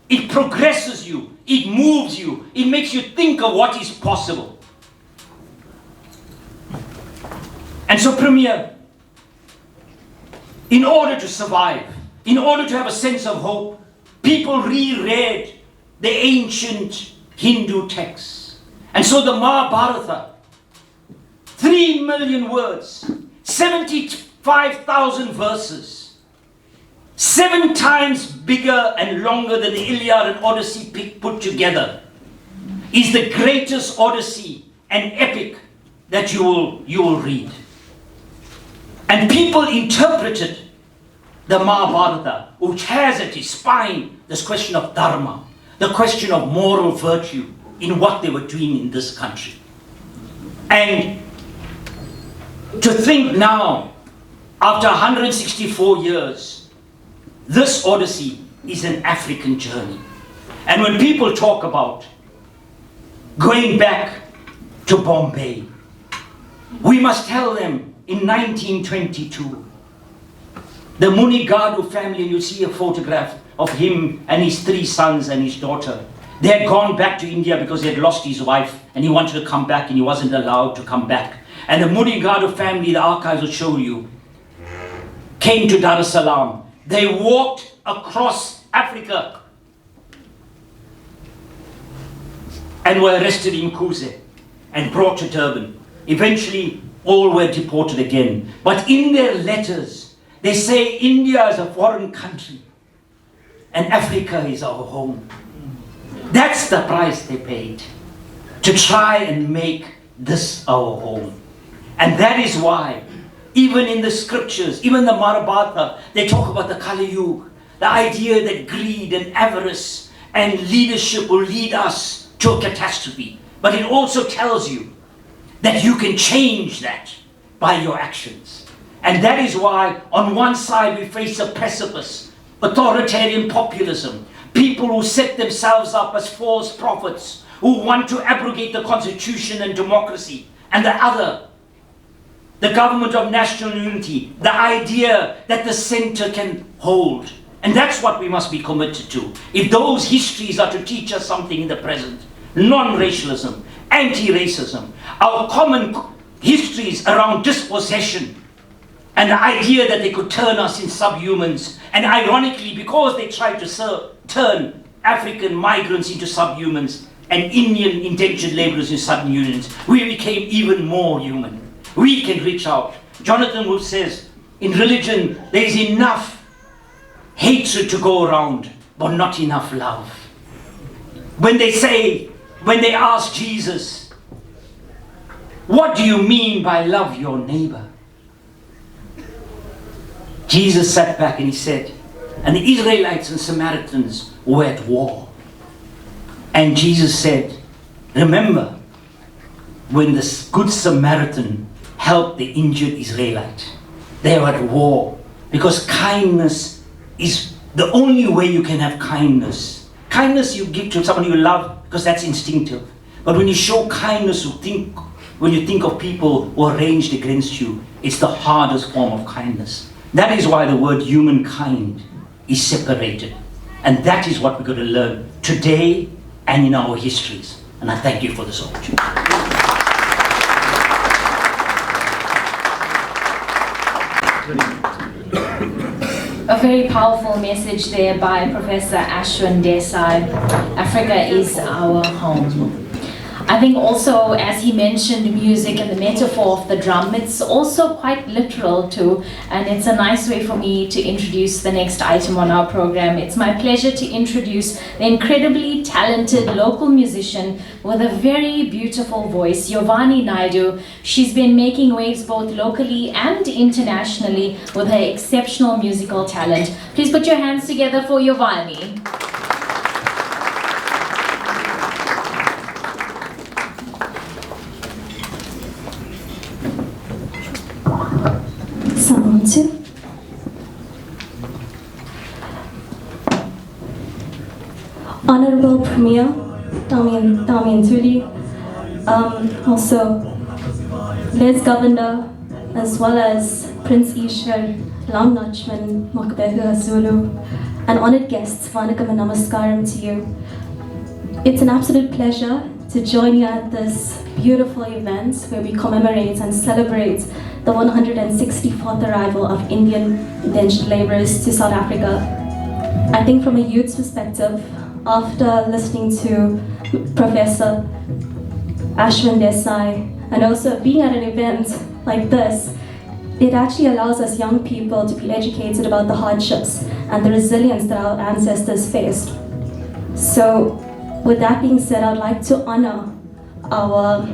It progresses you, it moves you, it makes you think of what is possible. And so, Premier, in order to survive, in order to have a sense of hope, people reread the ancient Hindu texts. And so the Mahabharata, 3 million words, 75,000 verses, 7 times bigger and longer than the Iliad and Odyssey put together, is the greatest Odyssey and epic that you will read. And people interpreted the Mahabharata, which has at its spine this question of dharma, the question of moral virtue in what they were doing in this country. And to think now, after 164 years, this Odyssey is an African journey. And when people talk about going back to Bombay, we must tell them in 1922, the Munigadu family, you see a photograph of him and his 3 sons and his daughter. They had gone back to India because he had lost his wife and he wanted to come back and he wasn't allowed to come back. And the Munigadu family, the archives will show you, came to Dar es Salaam. They walked across Africa and were arrested in Kuze and brought to Durban. Eventually, all were deported again. But in their letters, they say India is a foreign country and Africa is our home. That's the price they paid to try and make this our home. And that is why, even in the scriptures, even the Mahabharata, they talk about the Kali Yuga, the idea that greed and avarice and leadership will lead us to a catastrophe. But it also tells you that you can change that by your actions. And that is why on one side we face a precipice, authoritarian populism, people who set themselves up as false prophets, who want to abrogate the constitution and democracy, and the other, the government of national unity, the idea that the center can hold. And that's what we must be committed to. If those histories are to teach us something in the present, non-racialism, anti-racism, our common histories around dispossession, and the idea that they could turn us in subhumans, and ironically, because they tried to turn African migrants into subhumans and Indian indentured laborers into subhumans, we became even more human. We can reach out. Jonathan Wolfe says, in religion, there is enough hatred to go around, but not enough love. When they ask Jesus, what do you mean by love your neighbor? Jesus sat back and he said, and the Israelites and Samaritans were at war. And Jesus said, remember when the good Samaritan helped the injured Israelite. They were at war, because kindness is the only way you can have kindness. Kindness you give to someone you love because that's instinctive. But when you show kindness, when you think of people who are ranged against you, it's the hardest form of kindness. That is why the word humankind is separated. And that is what we're going to learn today and in our histories. And I thank you for this opportunity. A very powerful message there by Professor Ashwin Desai. Africa is our home. I think also, as he mentioned music and the metaphor of the drum, it's also quite literal too, and it's a nice way for me to introduce the next item on our program. It's my pleasure to introduce the incredibly talented local musician with a very beautiful voice, Yovani Naidu. She's been making waves both locally and internationally with her exceptional musical talent. Please put your hands together for Yovani. Honorable Premier Damian Tuli, also Les Governor, as well as Prince Ishwar, Ramlutchman, Kwazulu, and honored guests, Vanakam and Namaskaram to you. It's an absolute pleasure to join you at this beautiful event where we commemorate and celebrate the 164th arrival of Indian indentured laborers to South Africa. I think from a youth's perspective, after listening to Professor Ashwin Desai and also being at an event like this, it actually allows us young people to be educated about the hardships and the resilience that our ancestors faced. So with that being said, I'd like to honor our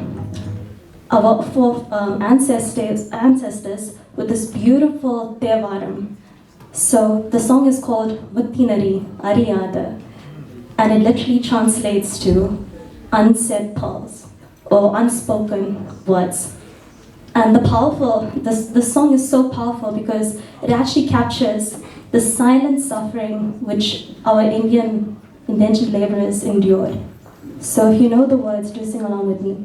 ancestors with this beautiful Devaram. So the song is called Muttinari Ariyada, and it literally translates to unsaid pearls or unspoken words. And the song is so powerful because it actually captures the silent suffering which our Indian indentured laborers endured. So if you know the words, do sing along with me.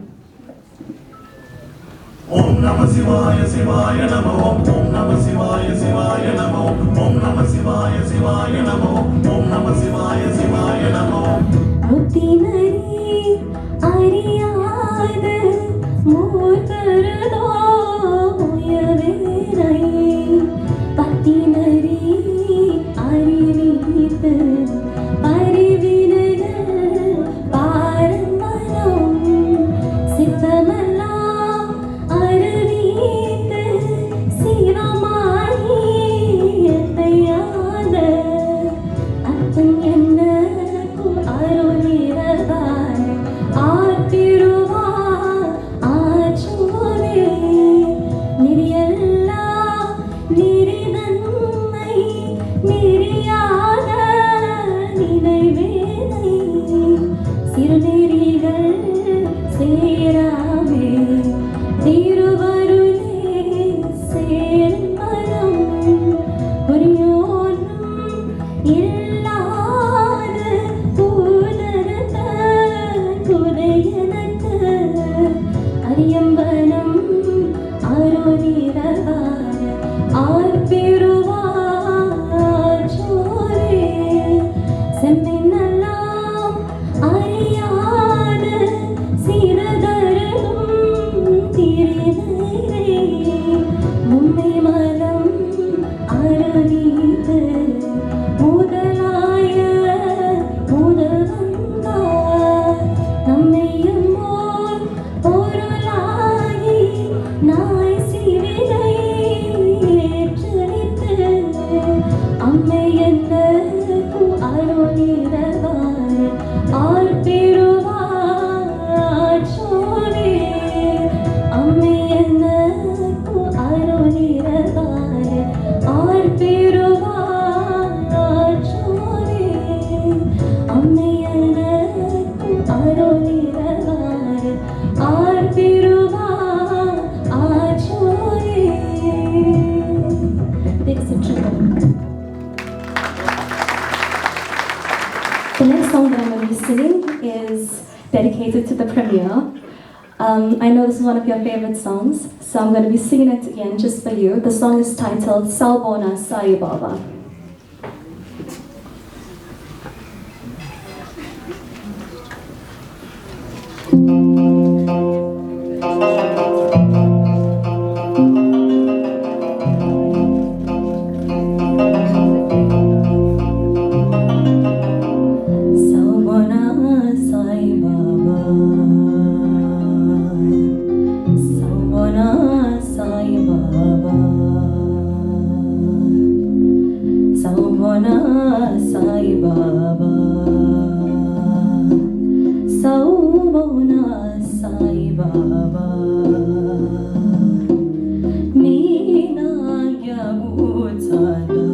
Om Namah Shivaya Shivaya Namo. Om Namah Shivaya Shivaya Namo. Om Namah Shivaya Shivaya Namo. Om Namah Shivaya Shivaya Namo. Muttinari Ariyada Murtarado Yaverai Pattinari Arivita Parivinaga Paramanam Sitamala Atanyana ku arunirada Ariyambanam Aroniragaya Arpiruva Chore Seminalam Ariyana Sinadaranum Tirinare Mummi Malam Aranita Mudalaya Mudavanga Nammayamor Porulayi Nai Sivinai Etranithe Ammayannaku Aroniragaya Arpiruva Chore Ammayannaku Aroniragaya Arpiruva Chore Ammayannaku Aroniragaya Arpiruva Chore. Thanks, Ishwar. The next song that I'm going to be singing is dedicated to the Premier. I know this is one of your favorite songs, so I'm going to be singing it again just for you. The song is titled Sawubona Sai Baba. Sawubona Sai Baba, Sawubona Sai Baba, Sawubona Sai Baba, Sawubona Sai Baba, Mina yakuthanda,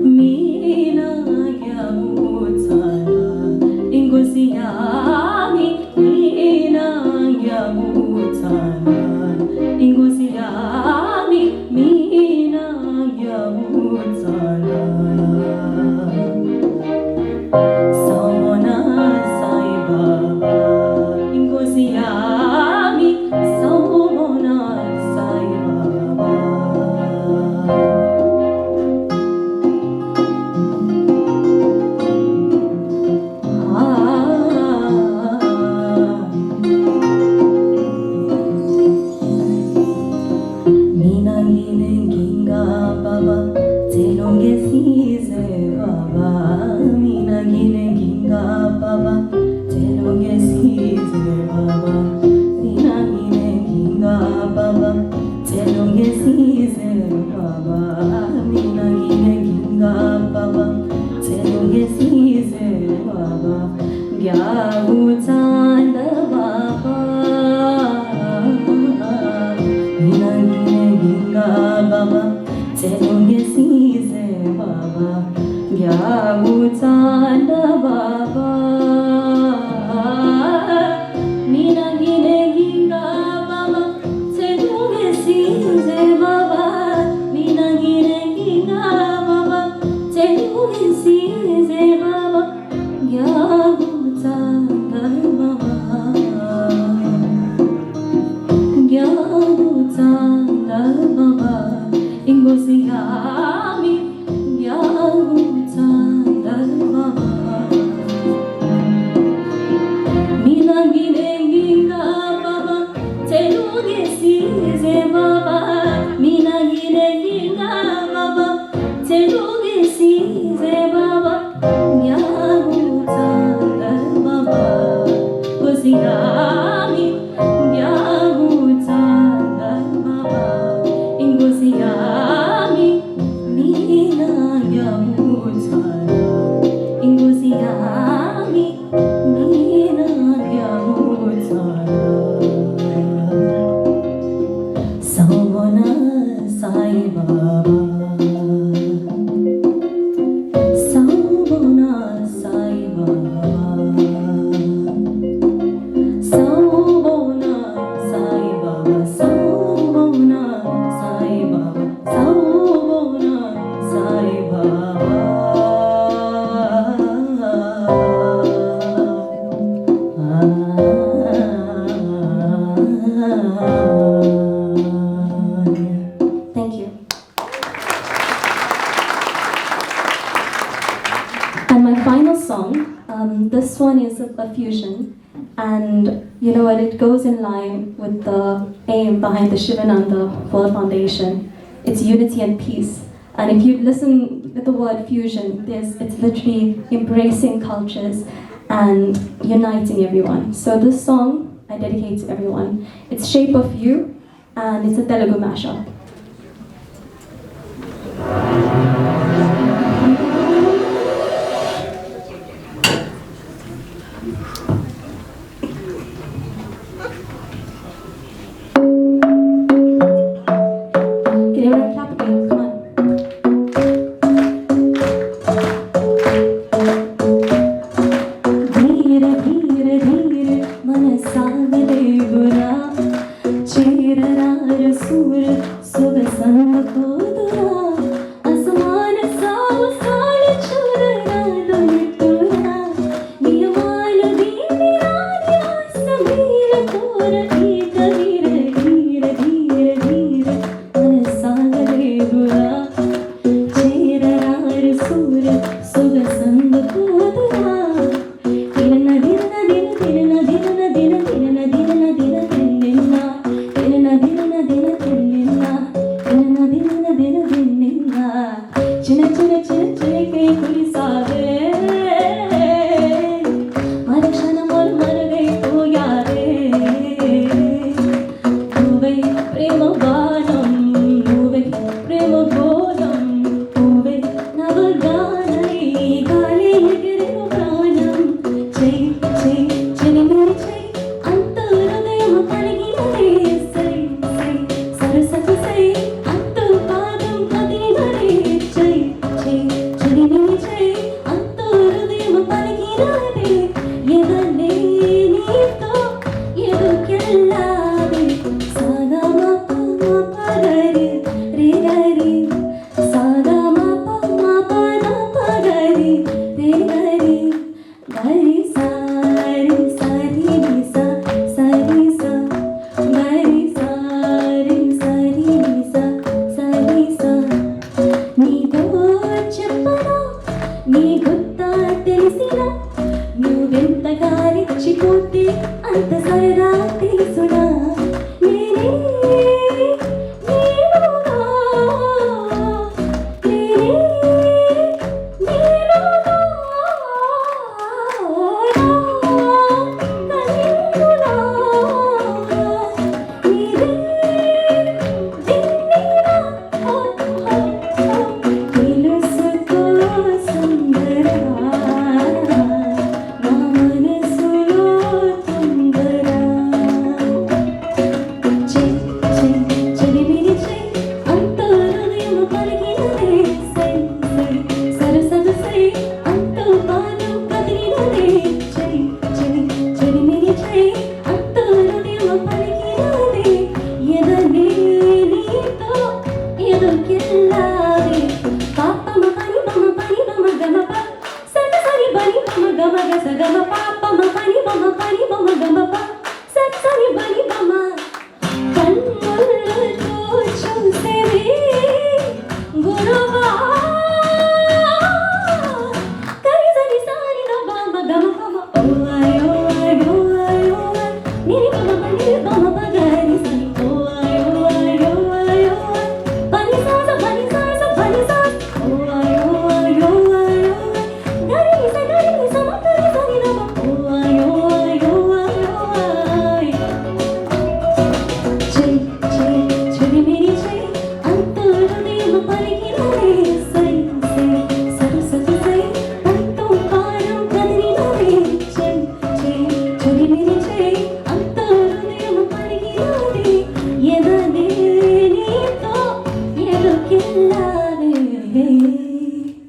Mina yakuthanda, Inkosi yami, Mina yakuthanda, Inkosi yami, Mina yakuthanda. Sawubona Sai Baba, Inkosi yami, Sawubona Sai Baba. Mina nginenkinga baba, telongesize baba. Mina nginenkinga baba, telongesize baba. Mina nginenkinga baba, telongesize baba. Mina nginenkinga baba, telongesize baba. Ngiyakuthanda baba. Mina nginenkinga baba, telongesize baba. Ngiyakuthanda baba. Mina nginenkinga baba, telongesize baba. Mina nginenkinga baba, telongesize baba. Ngiyakuthanda baba. Ngiyakuthanda baba, Inkosi yami, ngiyakuthanda baba. Mina nginenkinga baba, telongesize baba. Mina nginenkinga baba, telongesize baba. Ngiyakuthanda baba, Inkosi yami, ngiyakuthanda baba. Inkosi yami, mina ngiyakuthanda. Inkosi yami, mina ngiyakuthanda. Sawubona Sai Baba, Sawubona Sai Baba, Sawubona you know what, it goes in line with the aim behind the Sivananda World Foundation. It's unity and peace. And if you listen with the word fusion, it's literally embracing cultures and uniting everyone. So this song I dedicate to everyone. It's Shape of You, and it's a Telugu mashup. Can everyone clap again? Come on. Dheere, dheere, dheere, man saagale gura, chera raar sur, sub sang kodura, asman sav saal chura dultura, niyamal dini raani samir kora, dheere, dheere, dheere, dheere, man saagale gura, chera raar sur, sub sang kodura.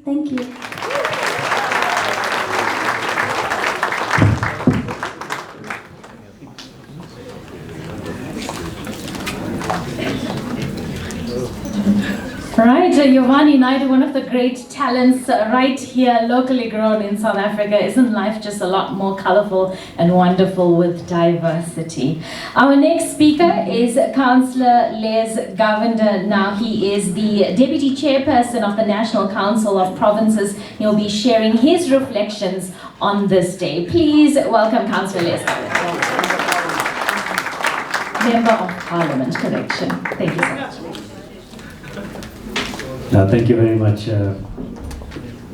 Thank you. Right, Giovanni Naidu, one of the great talents right here, locally grown in South Africa. Isn't life just a lot more colorful and wonderful with diversity? Our next speaker is Councillor Les Govender. Now, he is the Deputy Chairperson of the National Council of Provinces. He'll be sharing his reflections on this day. Please welcome Councillor Les Govender. Member of Parliament, correction. Thank you so much. No, thank you very much.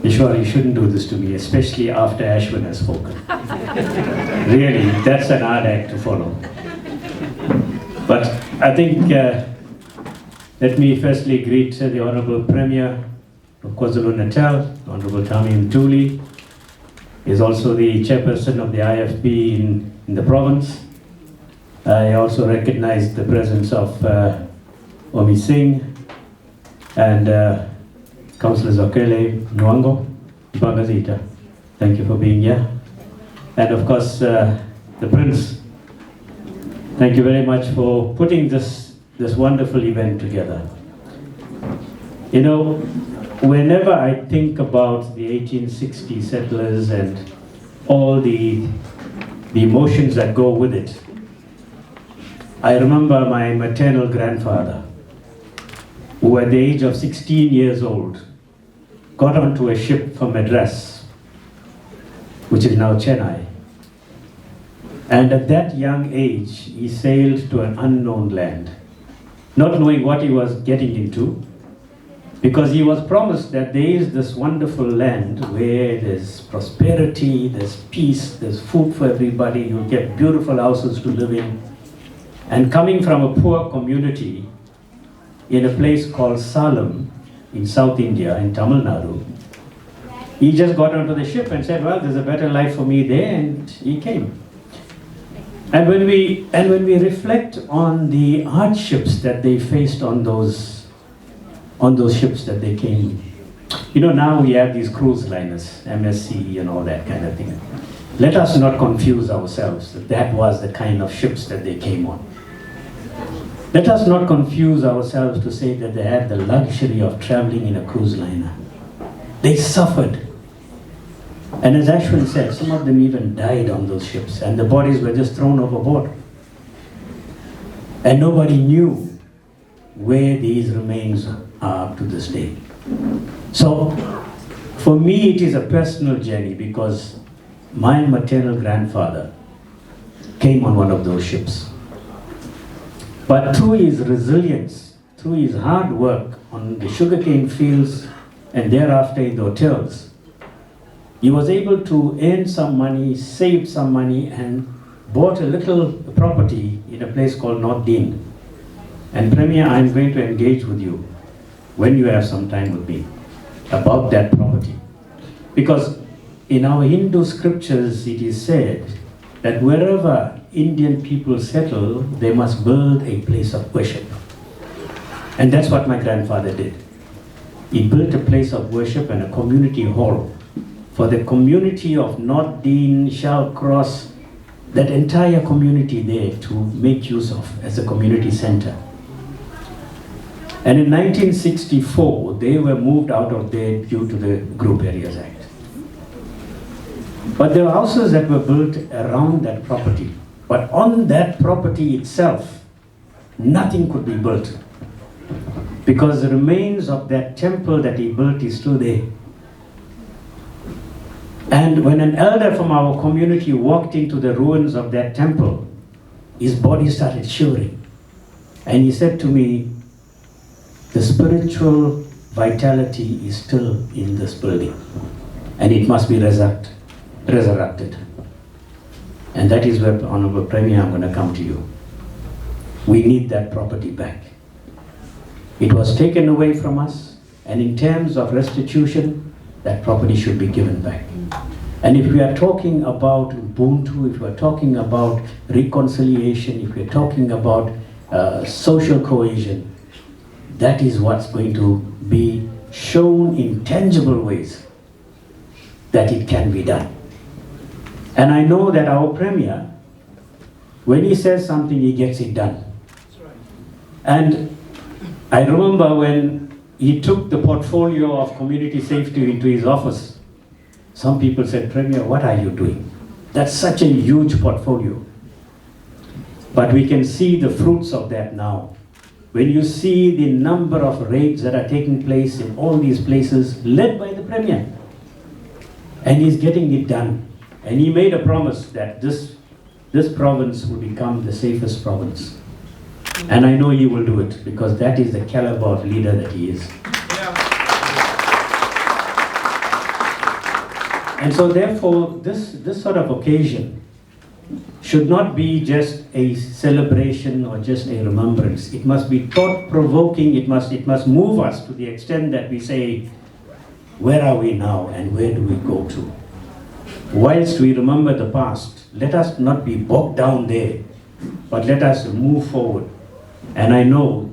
Ishwar, you shouldn't do this to me, especially after Ashwin has spoken. Really, that's an hard act to follow. But I think, let me firstly greet the Honourable Premier of KwaZulu Natal, Honourable Tami Mtuli. Is also the chairperson of the IFP in the province. I also recognize the presence of Omi Singh and Councillors Okele, Nwango, Bagazita. Thank you for being here. And of course, the Prince. Thank you very much for putting this wonderful event together. You know, whenever I think about the 1860 settlers and all the emotions that go with it, I remember my maternal grandfather, who at the age of 16 years old, got onto a ship from Madras, which is now Chennai. And at that young age, he sailed to an unknown land, not knowing what he was getting into, because he was promised that there is this wonderful land where there's prosperity, there's peace, there's food for everybody, you'll get beautiful houses to live in. And coming from a poor community in a place called Salem in South India, in Tamil Nadu, he just got onto the ship and said, well, there's a better life for me there, and he came. And when we reflect on the hardships that they faced on those ships that they came, you know, now we have these cruise liners, MSC and all that kind of thing. Let us not confuse ourselves that that was the kind of ships that they came on. Let us not confuse ourselves to say that they had the luxury of traveling in a cruise liner. They suffered. And as Ashwin said, some of them even died on those ships, and the bodies were just thrown overboard. And nobody knew where these remains are to this day. So, for me it is a personal journey, because my maternal grandfather came on one of those ships. But through his resilience, through his hard work on the sugarcane fields and thereafter in the hotels, he was able to earn some money, save some money, and bought a little property in a place called North Dean. And Premier, I'm going to engage with you when you have some time with me about that property. Because in our Hindu scriptures it is said that wherever Indian people settle, they must build a place of worship. And that's what my grandfather did. He built a place of worship and a community hall for the community of North Dean, Shell Cross, that entire community there to make use of as a community center. And in 1964, they were moved out of there due to the Group Areas Act. But there were houses that were built around that property. But on that property itself, nothing could be built, because the remains of that temple that he built is still there. And when an elder from our community walked into the ruins of that temple, his body started shivering. And he said to me, the spiritual vitality is still in this building, and it must be resurrected. And that is where, Honourable Premier, I'm going to come to you. We need that property back. It was taken away from us, and in terms of restitution, that property should be given back. And if we are talking about Ubuntu, if we are talking about reconciliation, if we are talking about social cohesion, that is what's going to be shown in tangible ways that it can be done. And I know that our Premier, when he says something, he gets it done. And I remember when he took the portfolio of community safety into his office, some people said, Premier, what are you doing? That's such a huge portfolio. But we can see the fruits of that now. When you see the number of raids that are taking place in all these places, led by the Premier, and he's getting it done. And he made a promise that this province will become the safest province. And I know he will do it because that is the caliber of leader that he is. And so therefore, this sort of occasion should not be just a celebration or just a remembrance. It must be thought-provoking. It must move us to the extent that we say, where are we now and where do we go to? Whilst we remember the past, let us not be bogged down there, but let us move forward. And I know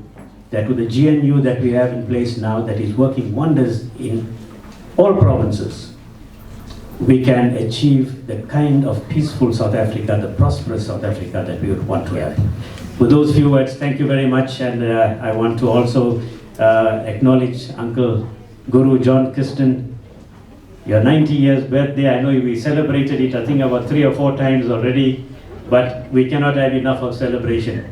that with the GNU that we have in place now, that is working wonders in all provinces, we can achieve the kind of peaceful South Africa, the prosperous South Africa that we would want to have. With those few words, thank you very much. And I want to also acknowledge Uncle Guru John Kirsten, your 90 years birthday. I know we celebrated it, I think about 3 or 4 times already, but we cannot have enough of celebration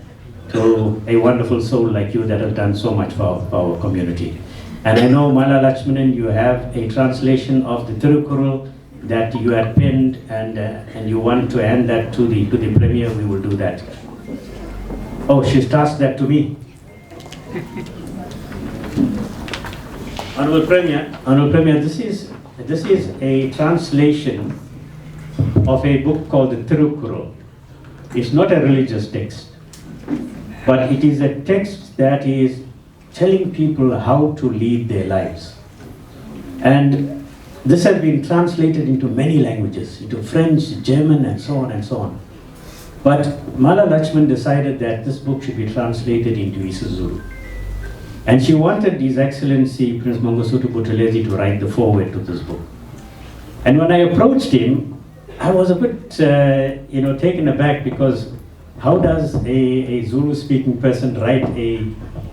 to a wonderful soul like you that has done so much for our community. And I know, Mala Lakshmanan, you have a translation of the Tirukkural that you had penned, and you want to hand that to the Premier. We will do that. Oh, she's tasked that to me. Honorable Premier, this is a translation of a book called the Tirukkural. It's not a religious text, but it is a text that is telling people how to lead their lives. And this has been translated into many languages, into French, German, and so on and so on. But Mala Lakshman decided that this book should be translated into isiZulu. And she wanted His Excellency Prince Mangosuthu Buthelezi to write the foreword to this book. And when I approached him, I was a bit taken aback, because how does a Zulu-speaking person write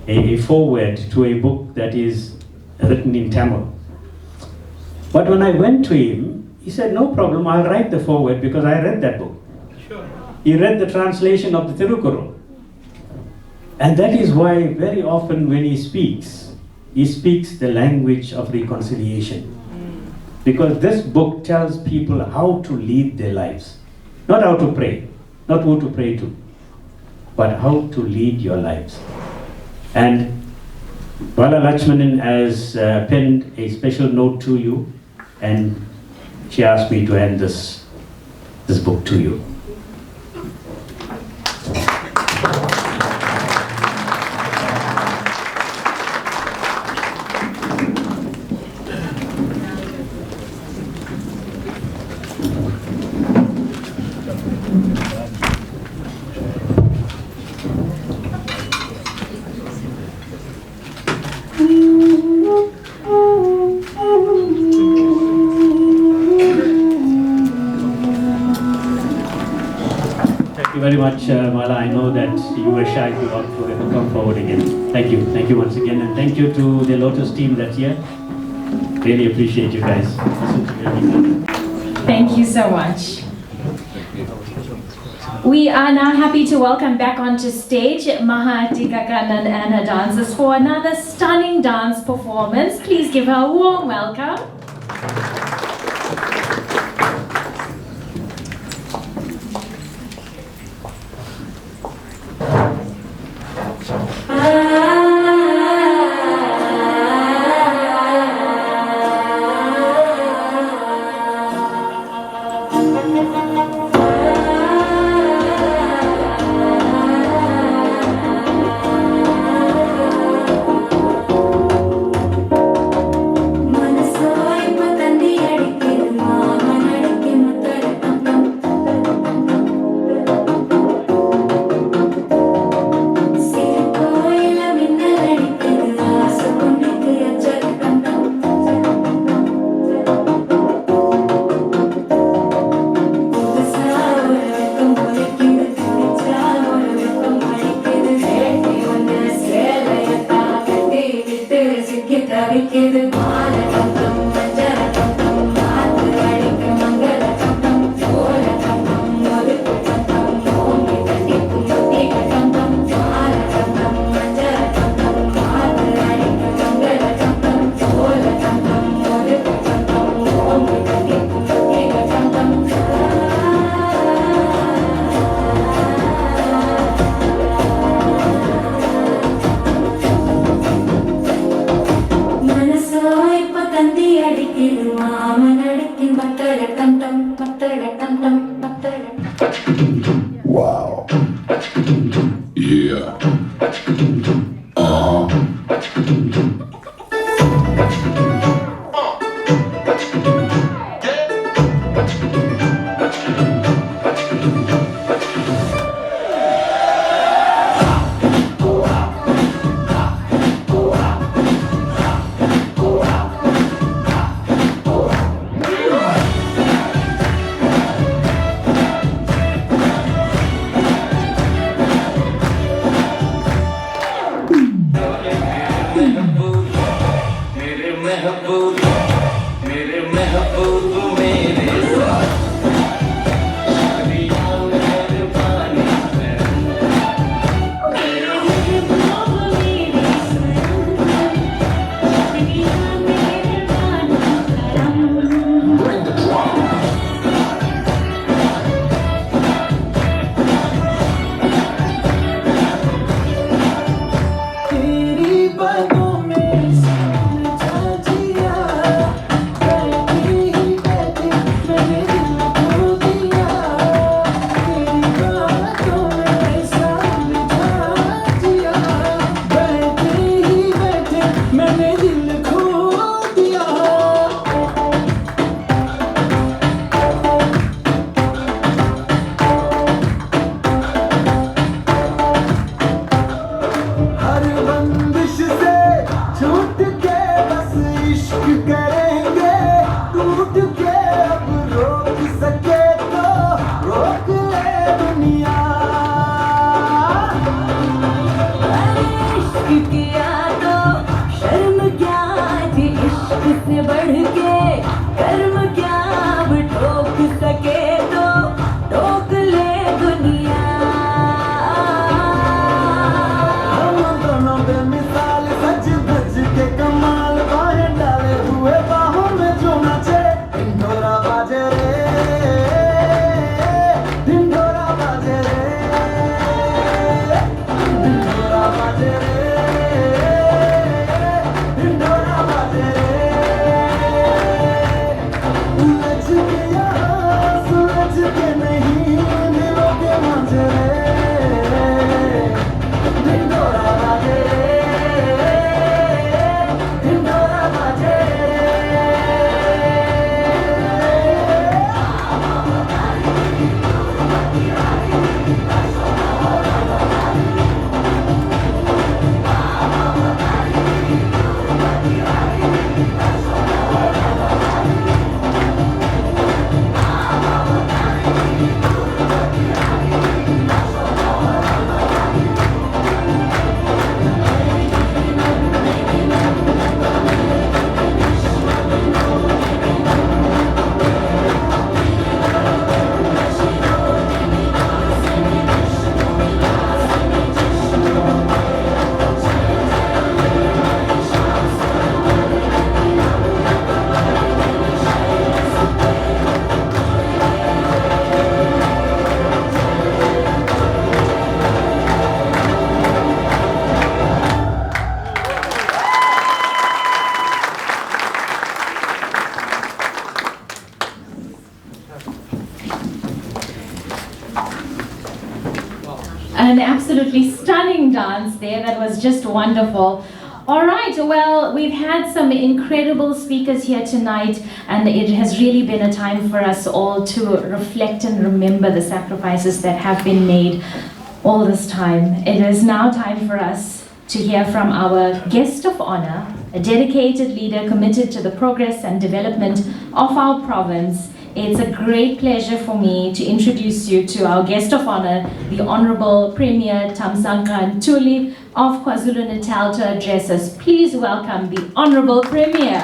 a foreword to a book that is written in Tamil? But when I went to him, he said, no problem, I'll write the foreword, because I read that book. Sure. He read the translation of the Tirukkural. And that is why very often when he speaks the language of reconciliation. Because this book tells people how to lead their lives. Not how to pray, not who to pray to, but how to lead your lives. And Bala Lakshmanan has penned a special note to you, and she asked me to hand this book to you. Very much, Mala. I know that you were shy to come forward again. Thank you once again, and thank you to the Lotus team that's here. Really appreciate you guys. Thank you so much. We are now happy to welcome back onto stage Maha Tikakanan and her dancers for another stunning dance performance. Please give her a warm welcome. Say Wow. Yeah. An absolutely stunning dance there. That was just wonderful. All right, well, we've had some incredible speakers here tonight, and it has really been a time for us all to reflect and remember the sacrifices that have been made all this time. It is now time for us to hear from our guest of honor, a dedicated leader committed to the progress and development of our province. It's a great pleasure for me to introduce you to our guest of honor, the Honorable Premier Thamsanqa Ntuli of KwaZulu Natal, to address us. Please welcome the Honorable Premier.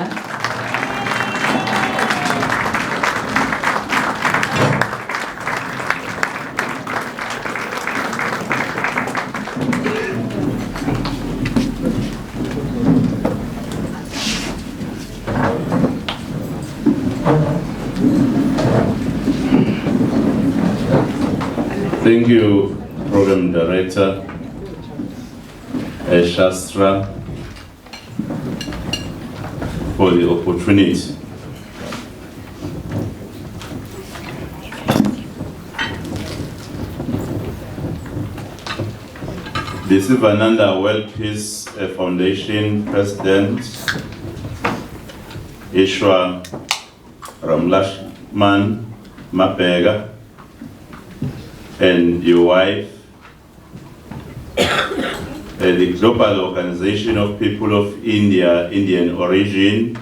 Thank you, Program Director Shastra, for the opportunity. the Sivananda World Peace Foundation President, Ishwar, Ramlutchman, Mapega, and your wife, the Global Organization of People of India, Indian origin,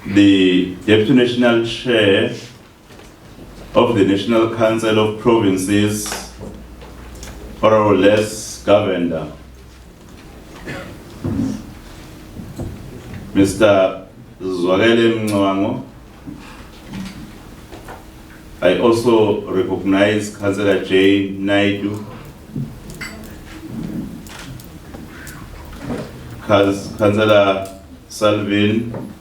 the Deputy National Chair of the National Council of Provinces, Honorable Les Governor, Mr. Zwagele Mngwango. I also recognize Councillor Jane Naidu, Councillor Salvin.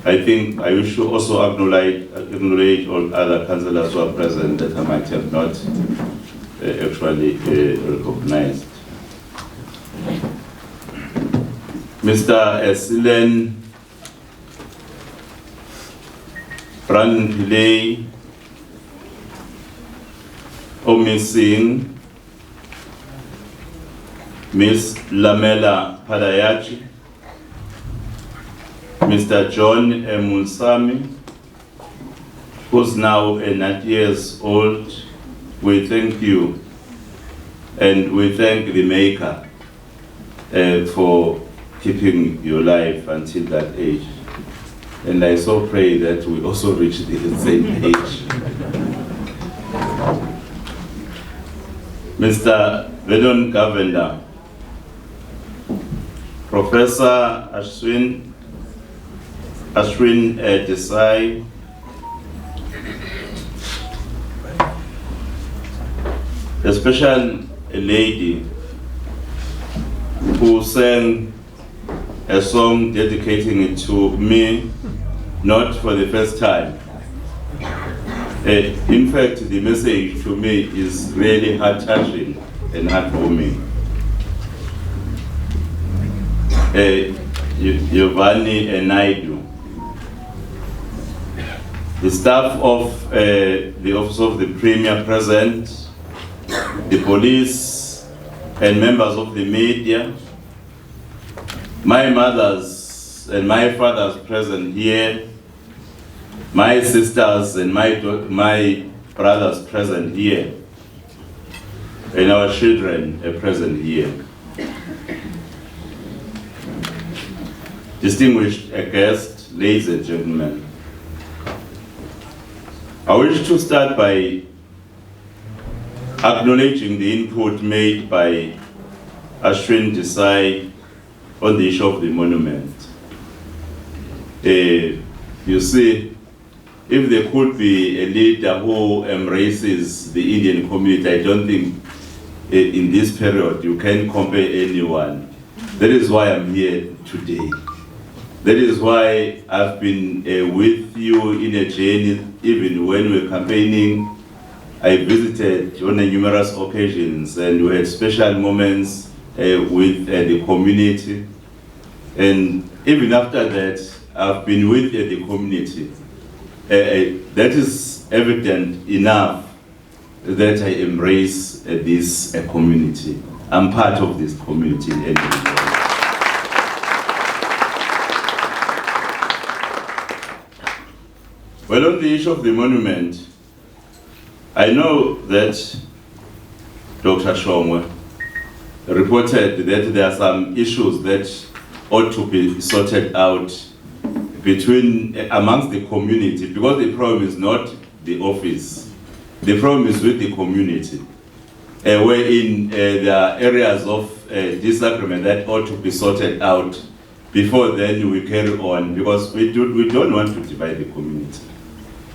I think I should also acknowledge all other councillors who are present that I might have not actually recognized. Mr. Esilen Brandon Pillay, Omi Singh, Miss Lamela Padayachi, Mr. John Mulsami, who's now 9 years old. We thank you and we thank the Maker for keeping you alive until that age. And I so pray that we also reach the same age. Mr. Vedon Governor, Professor Ashwin Desai, a special lady who sang a song dedicating it to me, not for the first time. In fact, the message to me is really heart-touching and heartwarming. Giovanni Naidu, the staff of the Office of the Premier present, the police and members of the media, my mothers and my fathers present here, my sisters and my brothers present here, and our children are present here. Distinguished guests, ladies and gentlemen, I wish to start by acknowledging the input made by Ashwin Desai on the issue of the monument. You see, if there could be a leader who embraces the Indian community, I don't think in this period you can compare anyone. That is why I'm here today. That is why I've been with you in a journey, even when we were campaigning. I visited on numerous occasions and we had special moments with the community. And even after that, I've been with the community. That is evident enough that I embrace this community. I'm part of this community. Well, on the issue of the monument, I know that Dr. Shongwe reported that there are some issues that ought to be sorted out amongst the community, because the problem is not the office. The problem is with the community, wherein there are areas of disagreement that ought to be sorted out before then we carry on, because we don't want to divide the community.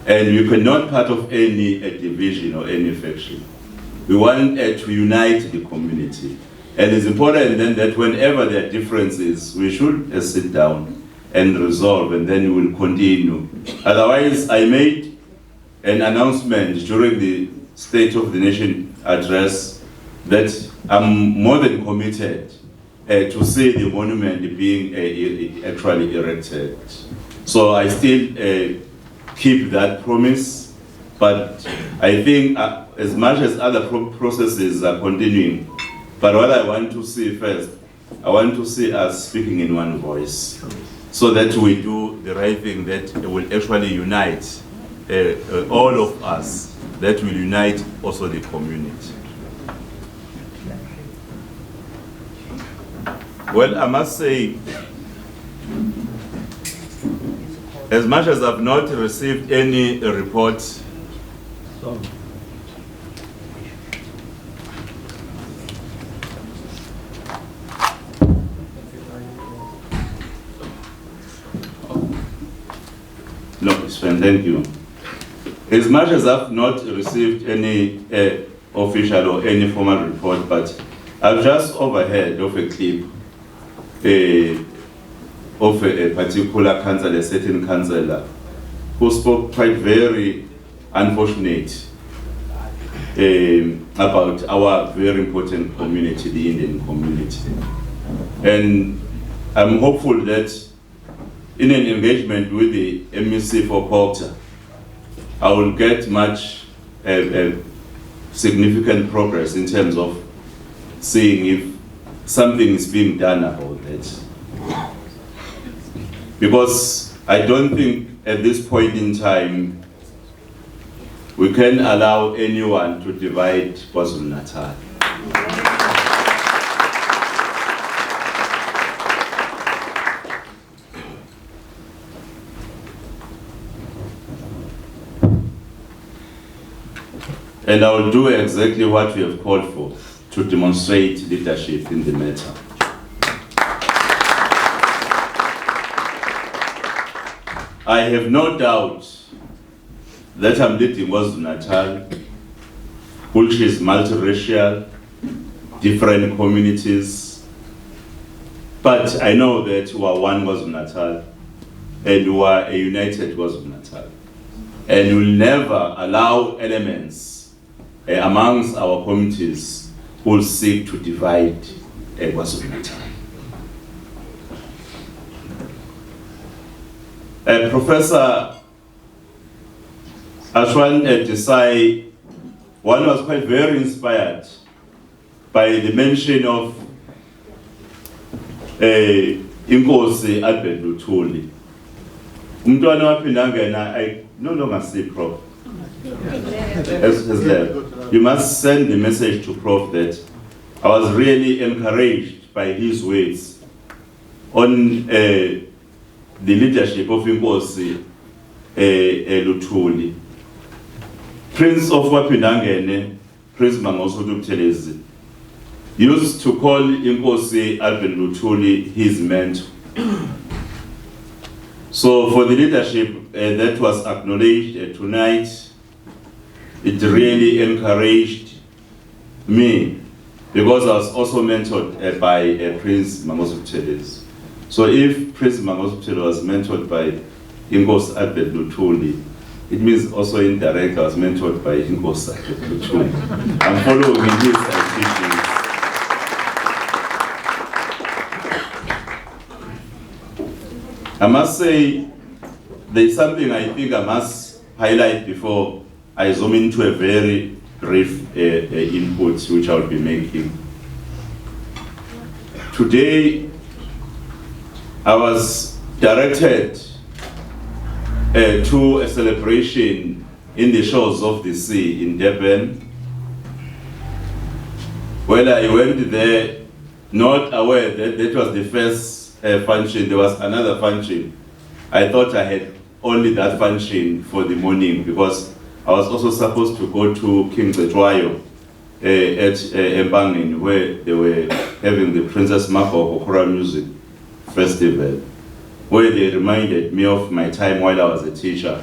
And we cannot part of any division or any faction. We want to unite the community. And it's important then that whenever there are differences, we should sit down and resolve, and then we will continue. Otherwise, I made an announcement during the State of the Nation address that I'm more than committed to see the monument being actually erected. So I still keep that promise, but I think as much as other processes are continuing, but what I want to see first, I want to see us speaking in one voice, so that we do the right thing that will actually unite all of us, that will unite also the community. Well, I must say, as much as I've not received any report, no, it's fine, thank you. As much as I've not received any official or any formal report, but I've just overheard of a clip of a particular councillor, a certain councillor, who spoke quite very unfortunate about our very important community, the Indian community. And I'm hopeful that in an engagement with the MEC for culture, I will get much significant progress in terms of seeing if something is being done about that. Because I don't think at this point in time we can allow anyone to divide Kwazulu Natal. And I will do exactly what we have called for, to demonstrate leadership in the matter. I have no doubt that I'm leading Kwazulu Natal, which is multiracial, different communities. But I know that we are one Kwazulu Natal, and we are a united Kwazulu Natal. And we'll never allow elements amongst our communities who will seek to divide Kwazulu Natal. Professor Ashwan Desai, one was quite very inspired by the mention of Inkosi Albert Luthuli. Umntwana waphindangena, I no longer see Prof. As left. You must send the message to Prof that I was really encouraged by his words on the leadership of Inkosi Luthuli. Prince of Wapindangene, Prince Mangosuthu Buthelezi, used to call Inkosi Albert Luthuli his mentor. So for the leadership that was acknowledged tonight, it really encouraged me, because I was also mentored by Prince Mangosuthu Buthelezi. So if Prince Mangosuthu Buthelezi was mentored by Inkosi Albert Luthuli, it means also indirect I was mentored by Inkosi Albert Luthuli. I'm following his teachings. I must say, there's something I think I must highlight before I zoom into a very brief input which I'll be making. Today, I was directed to a celebration in the shores of the sea in Durban. Well, I went there not aware that that was the first function. There was another function. I thought I had only that function for the morning, because I was also supposed to go to King Zetwayo at Mbangeni, where they were having the Princess Mako Choral Music Festival, where they reminded me of my time while I was a teacher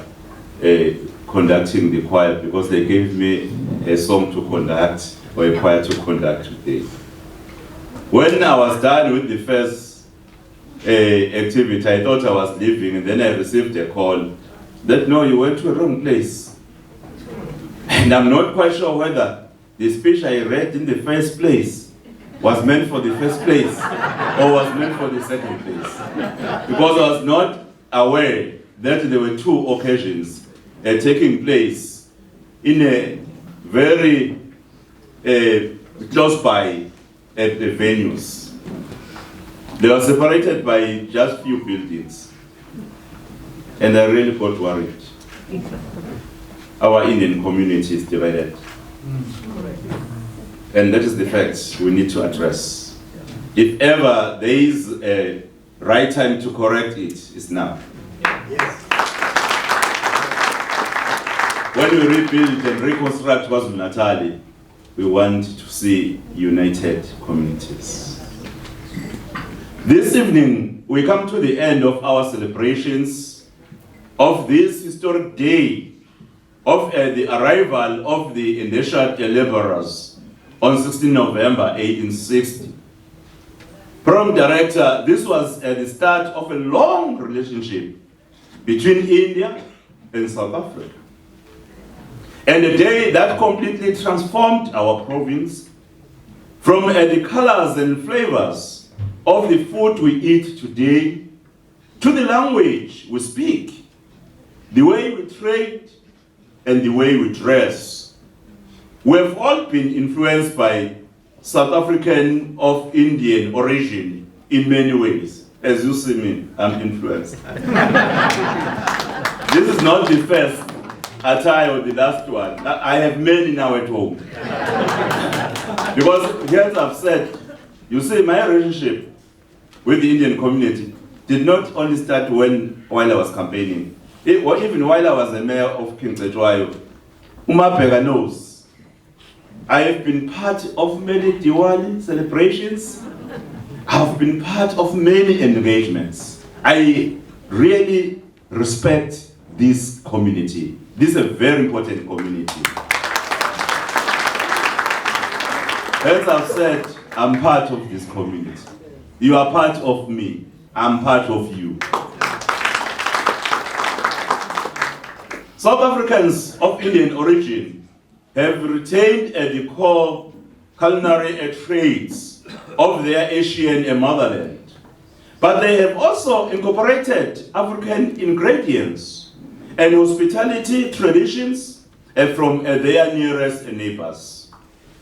conducting the choir, because they gave me a song to conduct, or a choir to conduct today. When I was done with the first activity, I thought I was leaving, and then I received a call that, no, you went to a wrong place. And I'm not quite sure whether the speech I read in the first place was meant for the first place or was meant for the second place. Because I was not aware that there were two occasions taking place in a very close by venues. They were separated by just few buildings. And I really got worried. Our Indian community is divided. And that is the fact we need to address. If ever there is a right time to correct it, it's now. Yes. When we rebuild and reconstruct Kwazulu Natal, we want to see united communities. This evening, we come to the end of our celebrations of this historic day of the arrival of the Indentured Labourer'S on 16 November 1860. Program Director, this was the start of a long relationship between India and South Africa. And a day that completely transformed our province from the colors and flavors of the food we eat today to the language we speak, the way we trade, and the way we dress. We have all been influenced by South African of Indian origin in many ways. As you see me, I'm influenced. This is not the first attire or the last one. I have many now at home. Because as I've said, you see, my relationship with the Indian community did not only start while I was campaigning, or even while I was the mayor of King Cetshwayo. Umabheka knows. I have been part of many Diwali celebrations. I have been part of many engagements. I really respect this community. This is a very important community. As I've said, I'm part of this community. You are part of me. I'm part of you. South Africans of Indian origin have retained the core culinary traits of their Asian motherland, but they have also incorporated African ingredients and hospitality traditions from their nearest neighbors.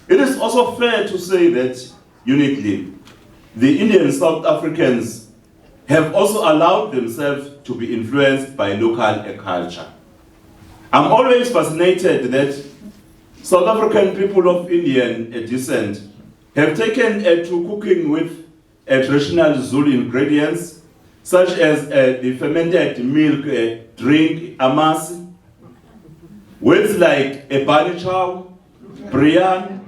It is also fair to say that, uniquely, the Indian South Africans have also allowed themselves to be influenced by local culture. I'm always fascinated that South African people of Indian descent have taken to cooking with traditional Zulu ingredients, such as the fermented milk drink amasi, words like a bani chow, brian,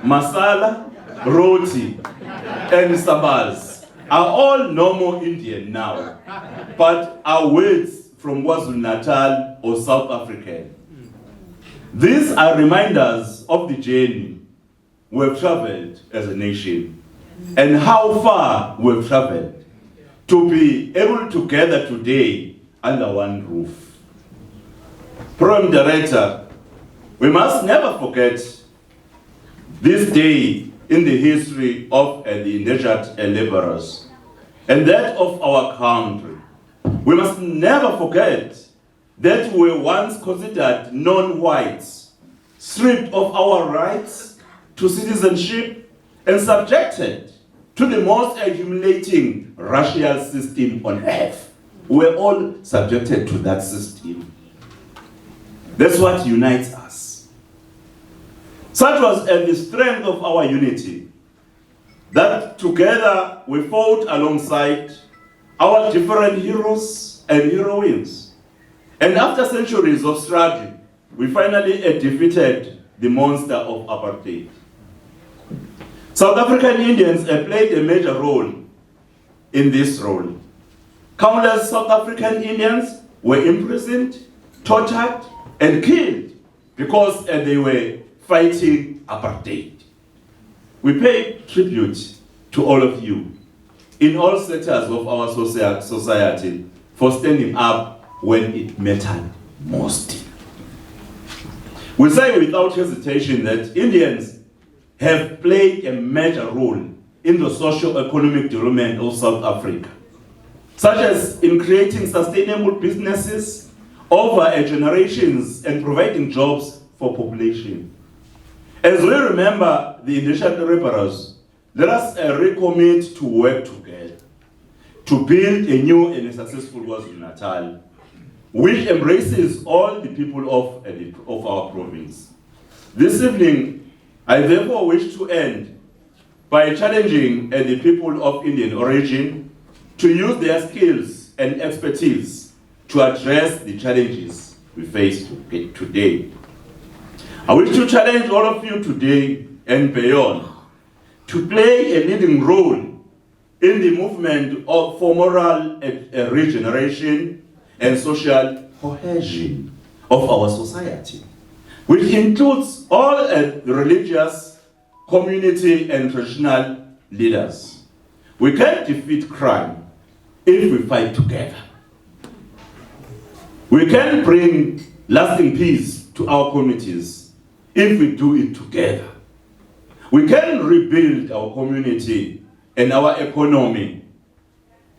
masala, roti, and sabals are all normal Indian now, but are words from KwaZulu Natal or South African. These are reminders of the journey we've traveled as a nation and how far we've traveled to be able to gather today under one roof. Program Director, we must never forget this day in the history of the Indentured Labourer'S and that of our country. We must never forget that we were once considered non-whites, stripped of our rights to citizenship and subjected to the most humiliating racial system on earth. We were all subjected to that system. That's what unites us. Such was the strength of our unity, that together we fought alongside our different heroes and heroines. And after centuries of struggle, we finally defeated the monster of apartheid. South African Indians have played a major role in this role. Countless South African Indians were imprisoned, tortured, and killed because they were fighting apartheid. We pay tribute to all of you in all sectors of our society for standing up when it mattered most. We say without hesitation that Indians have played a major role in the socio-economic development of South Africa. such as in creating sustainable businesses over generations and providing jobs for population. As we remember the Indentured Labourer'S, let us recommit to work together to build a new and a successful Kwazulu Natal, which embraces all the people of our province. This evening, I therefore wish to end by challenging the people of Indian origin to use their skills and expertise to address the challenges we face today. I wish to challenge all of you today and beyond to play a leading role in the movement for moral regeneration and social cohesion of our society, which includes all the religious, community, and traditional leaders. We can defeat crime if we fight together. We can bring lasting peace to our communities if we do it together. We can rebuild our community and our economy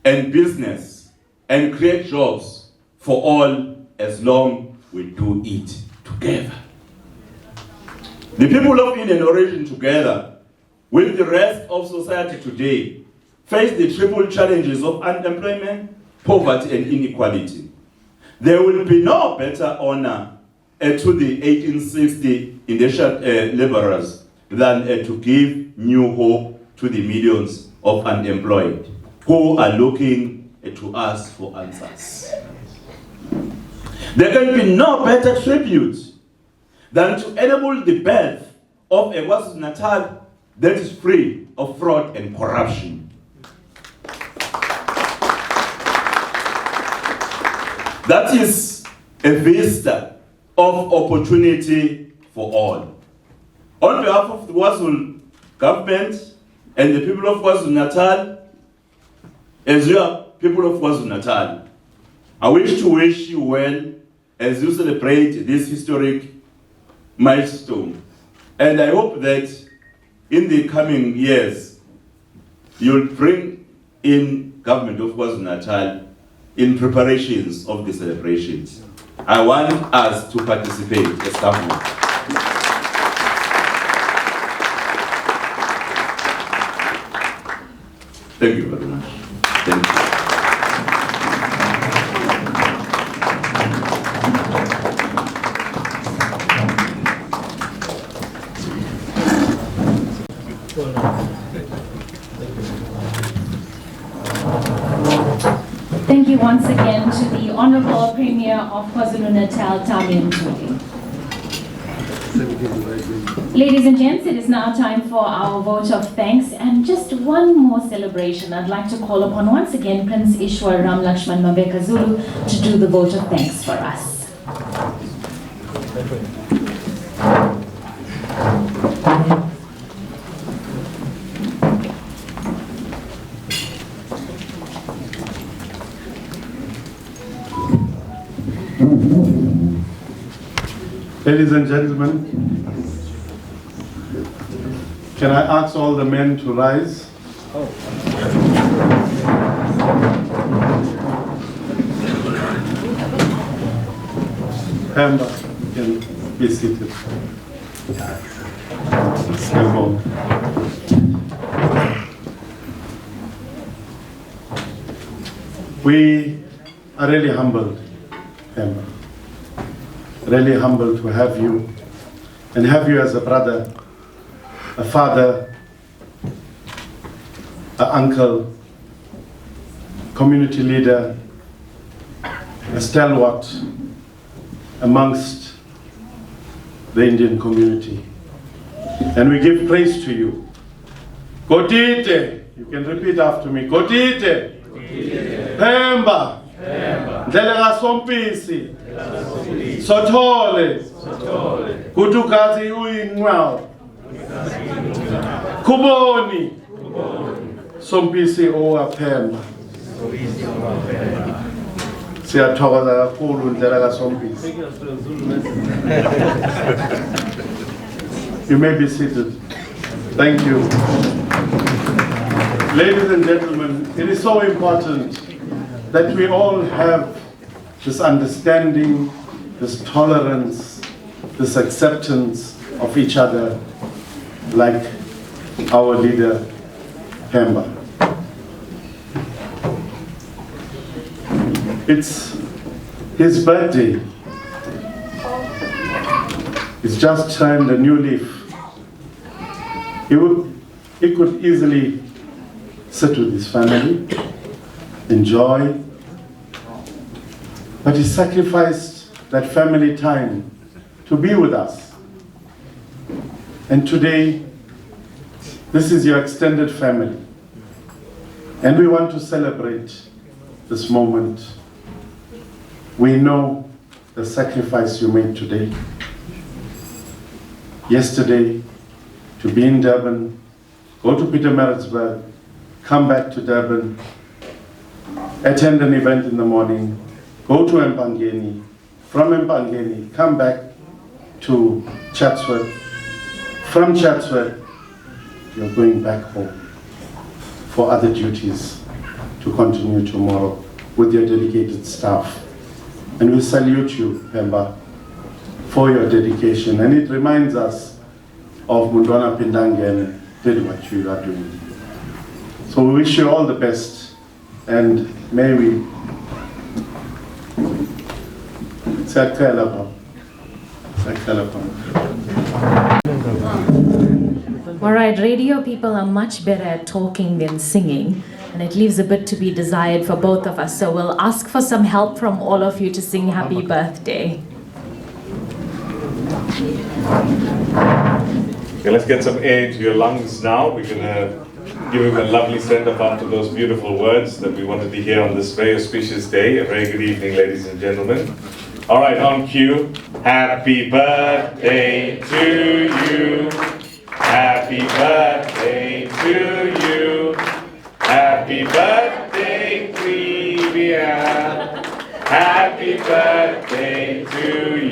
and business and create jobs for all as long we do it together. The people of Indian origin together with the rest of society today face the triple challenges of unemployment, poverty, and inequality. There will be no better honor to the 1860 Indentured Labourer'S than to give new hope to the millions of unemployed who are looking to us for answers. There can be no better tribute than to enable the birth of a Kwazulu Natal that is free of fraud and corruption. That is a vista of opportunity for all. On behalf of the Kwazulu government and the people of Kwazulu Natal, as you are people of Kwazulu Natal, I wish to wish you well as you celebrate this historic milestone. And I hope that in the coming years, you'll bring in government of Kwazulu Natal in preparations of the celebrations. I want us to participate as government. Thank you very much. Thank you. Thank you once again to the Honourable Premier of KwaZulu Natal, Tami Mtuli. Ladies and gents, it is now time for our vote of thanks, and just one more celebration. I'd like to call upon once again Prince Ishwar Ramlutchman Mabeka Zulu to do the vote of thanks for us. Ladies and gentlemen, can I ask all the men to rise? Pamba, you can be seated. We are really humbled, Pamba. Really humbled to have you, and have you as a brother, a father, an uncle, community leader, a stalwart amongst the Indian community. And we give praise to you. Kotite, you can repeat after me. Kotite, Pemba, Delega Sompisi, Sotole, Kutukazi Uinwao, Kuboni, Sompisi Owa Pemba. Siyathokoza kakhulu ndlela kaSompisi. You may be seated. Thank you. Ladies and gentlemen, it is so important that we all have this understanding, this tolerance, this acceptance of each other, like our leader, Hemba. It's his birthday. He's just turned a new leaf. He could easily sit with his family, enjoy, but he sacrificed that family time to be with us. And today, this is your extended family. And we want to celebrate this moment. We know the sacrifice you made today. Yesterday, to be in Durban, go to Pietermaritzburg, come back to Durban, attend an event in the morning, go to Mpangeni, from Mpangeni, come back to Chatsworth, from Chatsworth, you're going back home for other duties to continue tomorrow with your dedicated staff. And we salute you, Hemba, for your dedication. And it reminds us of Mundwana Pindangen did what you are doing. So we wish you all the best, and may we All right, radio people are much better at talking than singing, and it leaves a bit to be desired for both of us. So we'll ask for some help from all of you to sing happy birthday. Okay, let's get some air to your lungs now. We're going to give him a lovely send-off after those beautiful words that we wanted to hear on this very auspicious day. A very good evening, ladies and gentlemen. All right, on cue. Happy birthday to you. Happy birthday to you. Happy birthday, Kwazulu. Happy birthday to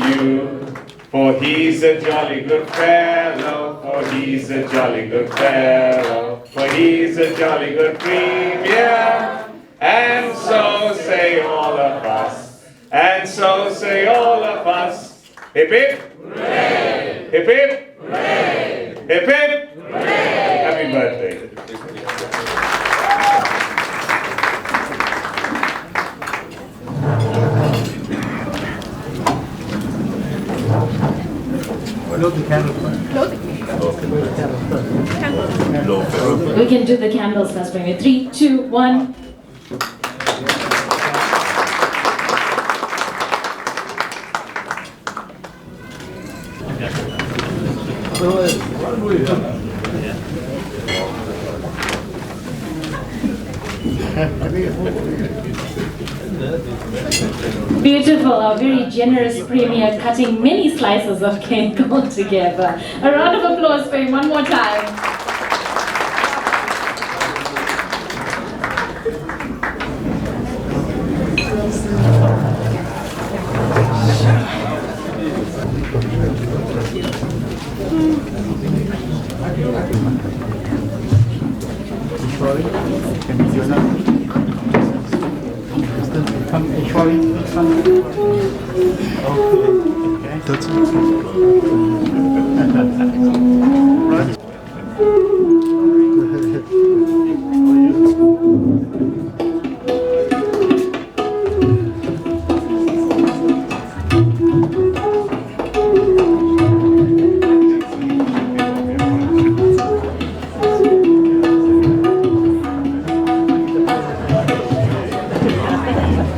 you. For he's a jolly good fellow, for he's a jolly good fellow, for he's a jolly good premier. And so say all of us, and so say all of us. Hip hip, hooray! Hip hip, hooray! Hip hip, hooray! Happy birthday. We can do the candles first. 3, 2, 1. Beautiful, our very generous premier cutting many slices of cake all together. A round of applause for him one more time.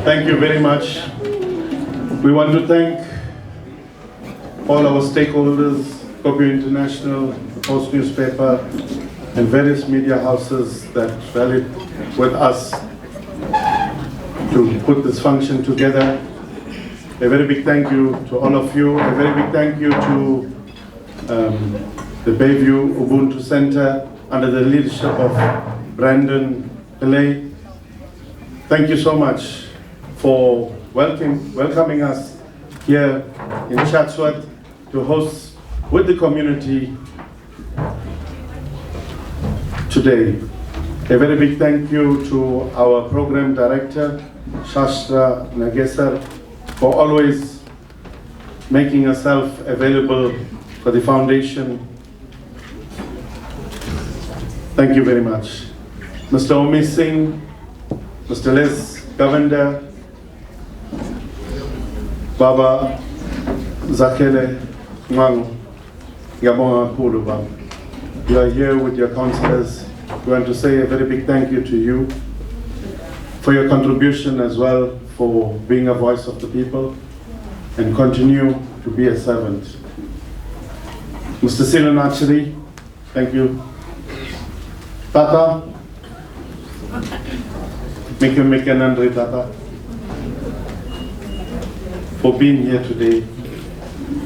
Thank you very much. We want to thank all our stakeholders, GOPIO International, the Post newspaper, and various media houses that rallied with us to put this function together. A very big thank you to all of you. A very big thank you to the BAYVIEW Ubuntu Center under the leadership of Brandon Pillay. Thank you so much for welcoming us here in Chatsworth to host with the community today. A very big thank you to our program director, Shastra Nagesar, for always making herself available for the foundation. Thank you very much. Mr. Omi Singh, Mr. Les Govender, Baba Zakele Mang, Gabonga Kuluba. You are here with your councillors. We want to say a very big thank you to you for your contribution as well, for being a voice of the people, and continue to be a servant. Mr. Sivananda, thank you. Tata, Mekanandri Tata, for being here today.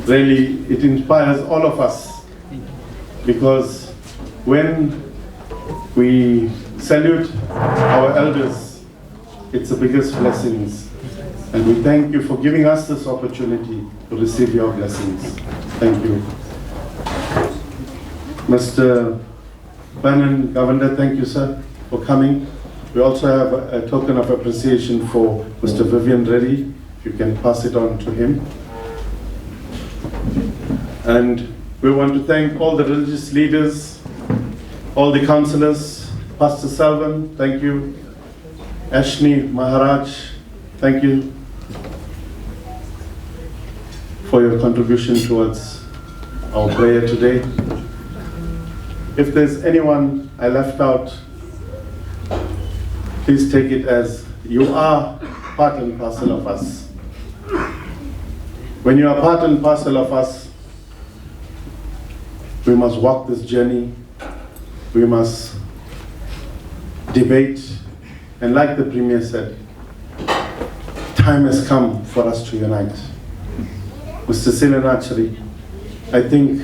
Really, it inspires all of us, because when we salute our elders, it's the biggest blessings. And we thank you for giving us this opportunity to receive your blessings. Thank you. Mr. Bannon, Governor, thank you, sir, for coming. We also have a token of appreciation for Mr. Vivian Reddy. If you can pass it on to him. And we want to thank all the religious leaders, all the councillors, Pastor Salvan, thank you. Ashni Maharaj, thank you for your contribution towards our prayer today. If there's anyone I left out, please take it as you are part and parcel of us. When you are part and parcel of us, we must walk this journey, we must debate, and like the Premier said, time has come for us to unite. Mr. Sivananda, I think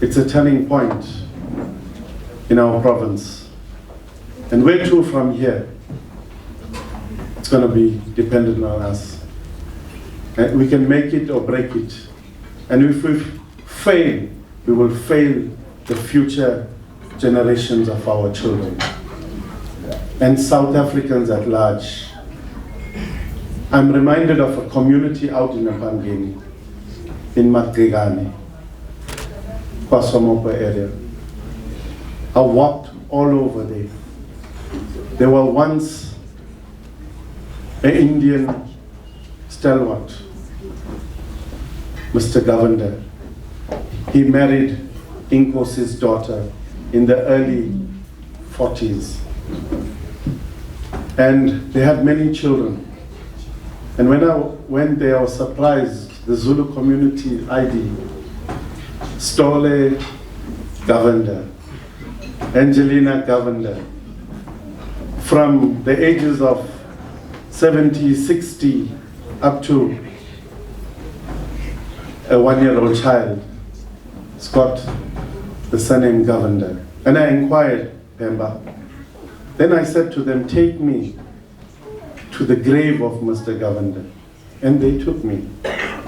it's a turning point in our province. And where to from here? It's going to be dependent on us. And we can make it or break it. And if we fail, we will fail the future generations of our children and South Africans at large. I'm reminded of a community out in Apangeni, in Matrigane, Kwasomopa area. I walked all over there. There were once an Indian stalwart, Mr. Govender. He married Inkosi's daughter in the early 40s. And they had many children. And when I went there, I was surprised. The Zulu community ID, Stole Govender, Angelina Govender, from the ages of 70, 60, up to a 1-year-old child, Scott, the surname Govender. And I inquired, Pemba. Then I said to them, take me to the grave of Mr. Govender. And they took me.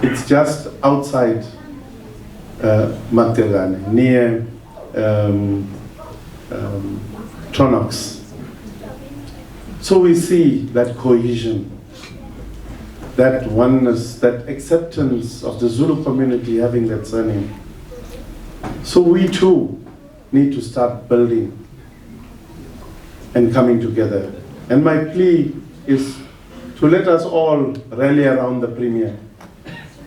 It's just outside Materane, near Tronox. So we see that cohesion, that oneness, that acceptance of the Zulu community having that surname. So we too need to start building and coming together. And my plea is to let us all rally around the Premier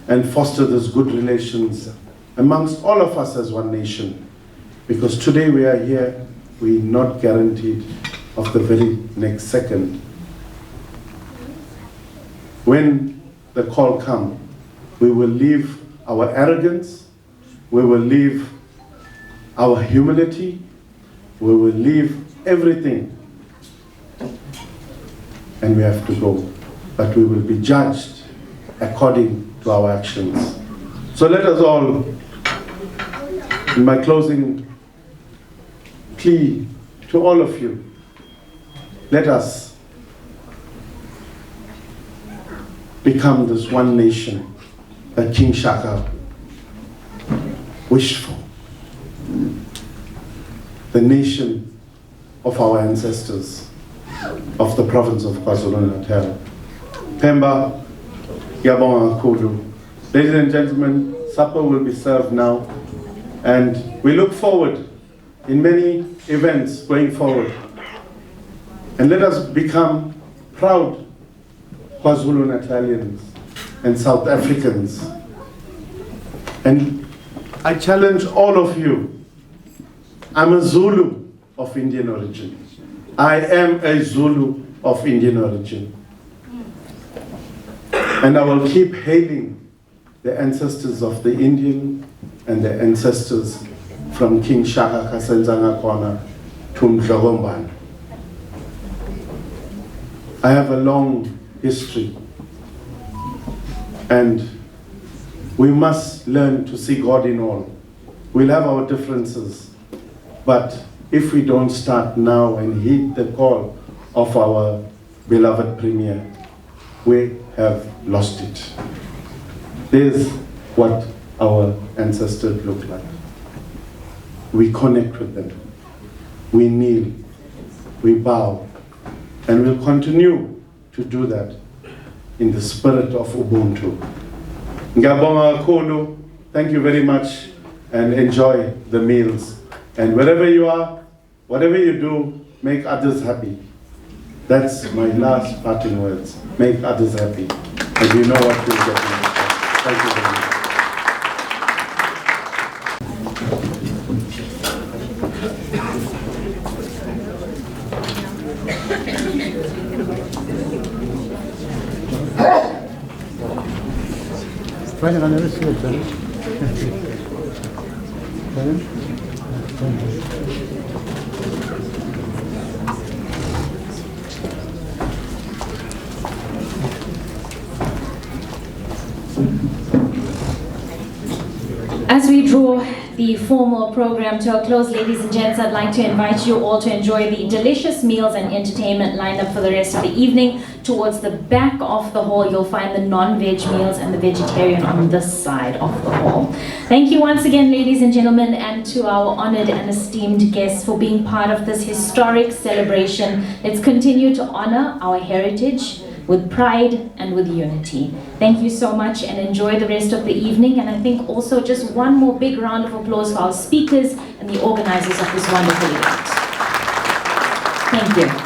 and foster those good relations amongst all of us as one nation. Because today we are here, we're not guaranteed of the very next second. When the call comes, we will leave our arrogance, we will leave our humility, we will leave everything, and we have to go. But we will be judged according to our actions. So let us all, in my closing plea to all of you, let us become this one nation that King Shaka wished for. The nation of our ancestors of the province of KwaZulu Natal. Pemba, ngiyabonga kakhulu. Ladies and gentlemen, supper will be served now, and we look forward in many events going forward. And let us become proud KwaZulu Natalians and South Africans. And I challenge all of you. I'm a Zulu of Indian origin. I am a Zulu of Indian origin. And I will keep hailing the ancestors of the Indian and the ancestors from King Shaka Kasenzanga Kona to Mdlogombana. I have a long history, and we must learn to see God in all. We'll have our differences, but if we don't start now and heed the call of our beloved Premier, we have lost it. This is what our ancestors look like. We connect with them. We kneel, we bow, and we'll continue to do that in the spirit of Ubuntu. Ngiyabonga kakhulu. Thank you very much, and enjoy the meals. And wherever you are, whatever you do, make others happy. That's my last parting words. Make others happy. And you know what you'll get. Thank you very much. As we draw the formal program to a close, ladies and gents, I'd like to invite you all to enjoy the delicious meals and entertainment lined up for the rest of the evening. Towards the back of the hall, you'll find the non-veg meals and the vegetarian on this side of the hall. Thank you once again, ladies and gentlemen, and to our honored and esteemed guests for being part of this historic celebration. Let's continue to honor our heritage with pride and with unity. Thank you so much, and enjoy the rest of the evening. And I think also just one more big round of applause for our speakers and the organizers of this wonderful event. Thank you.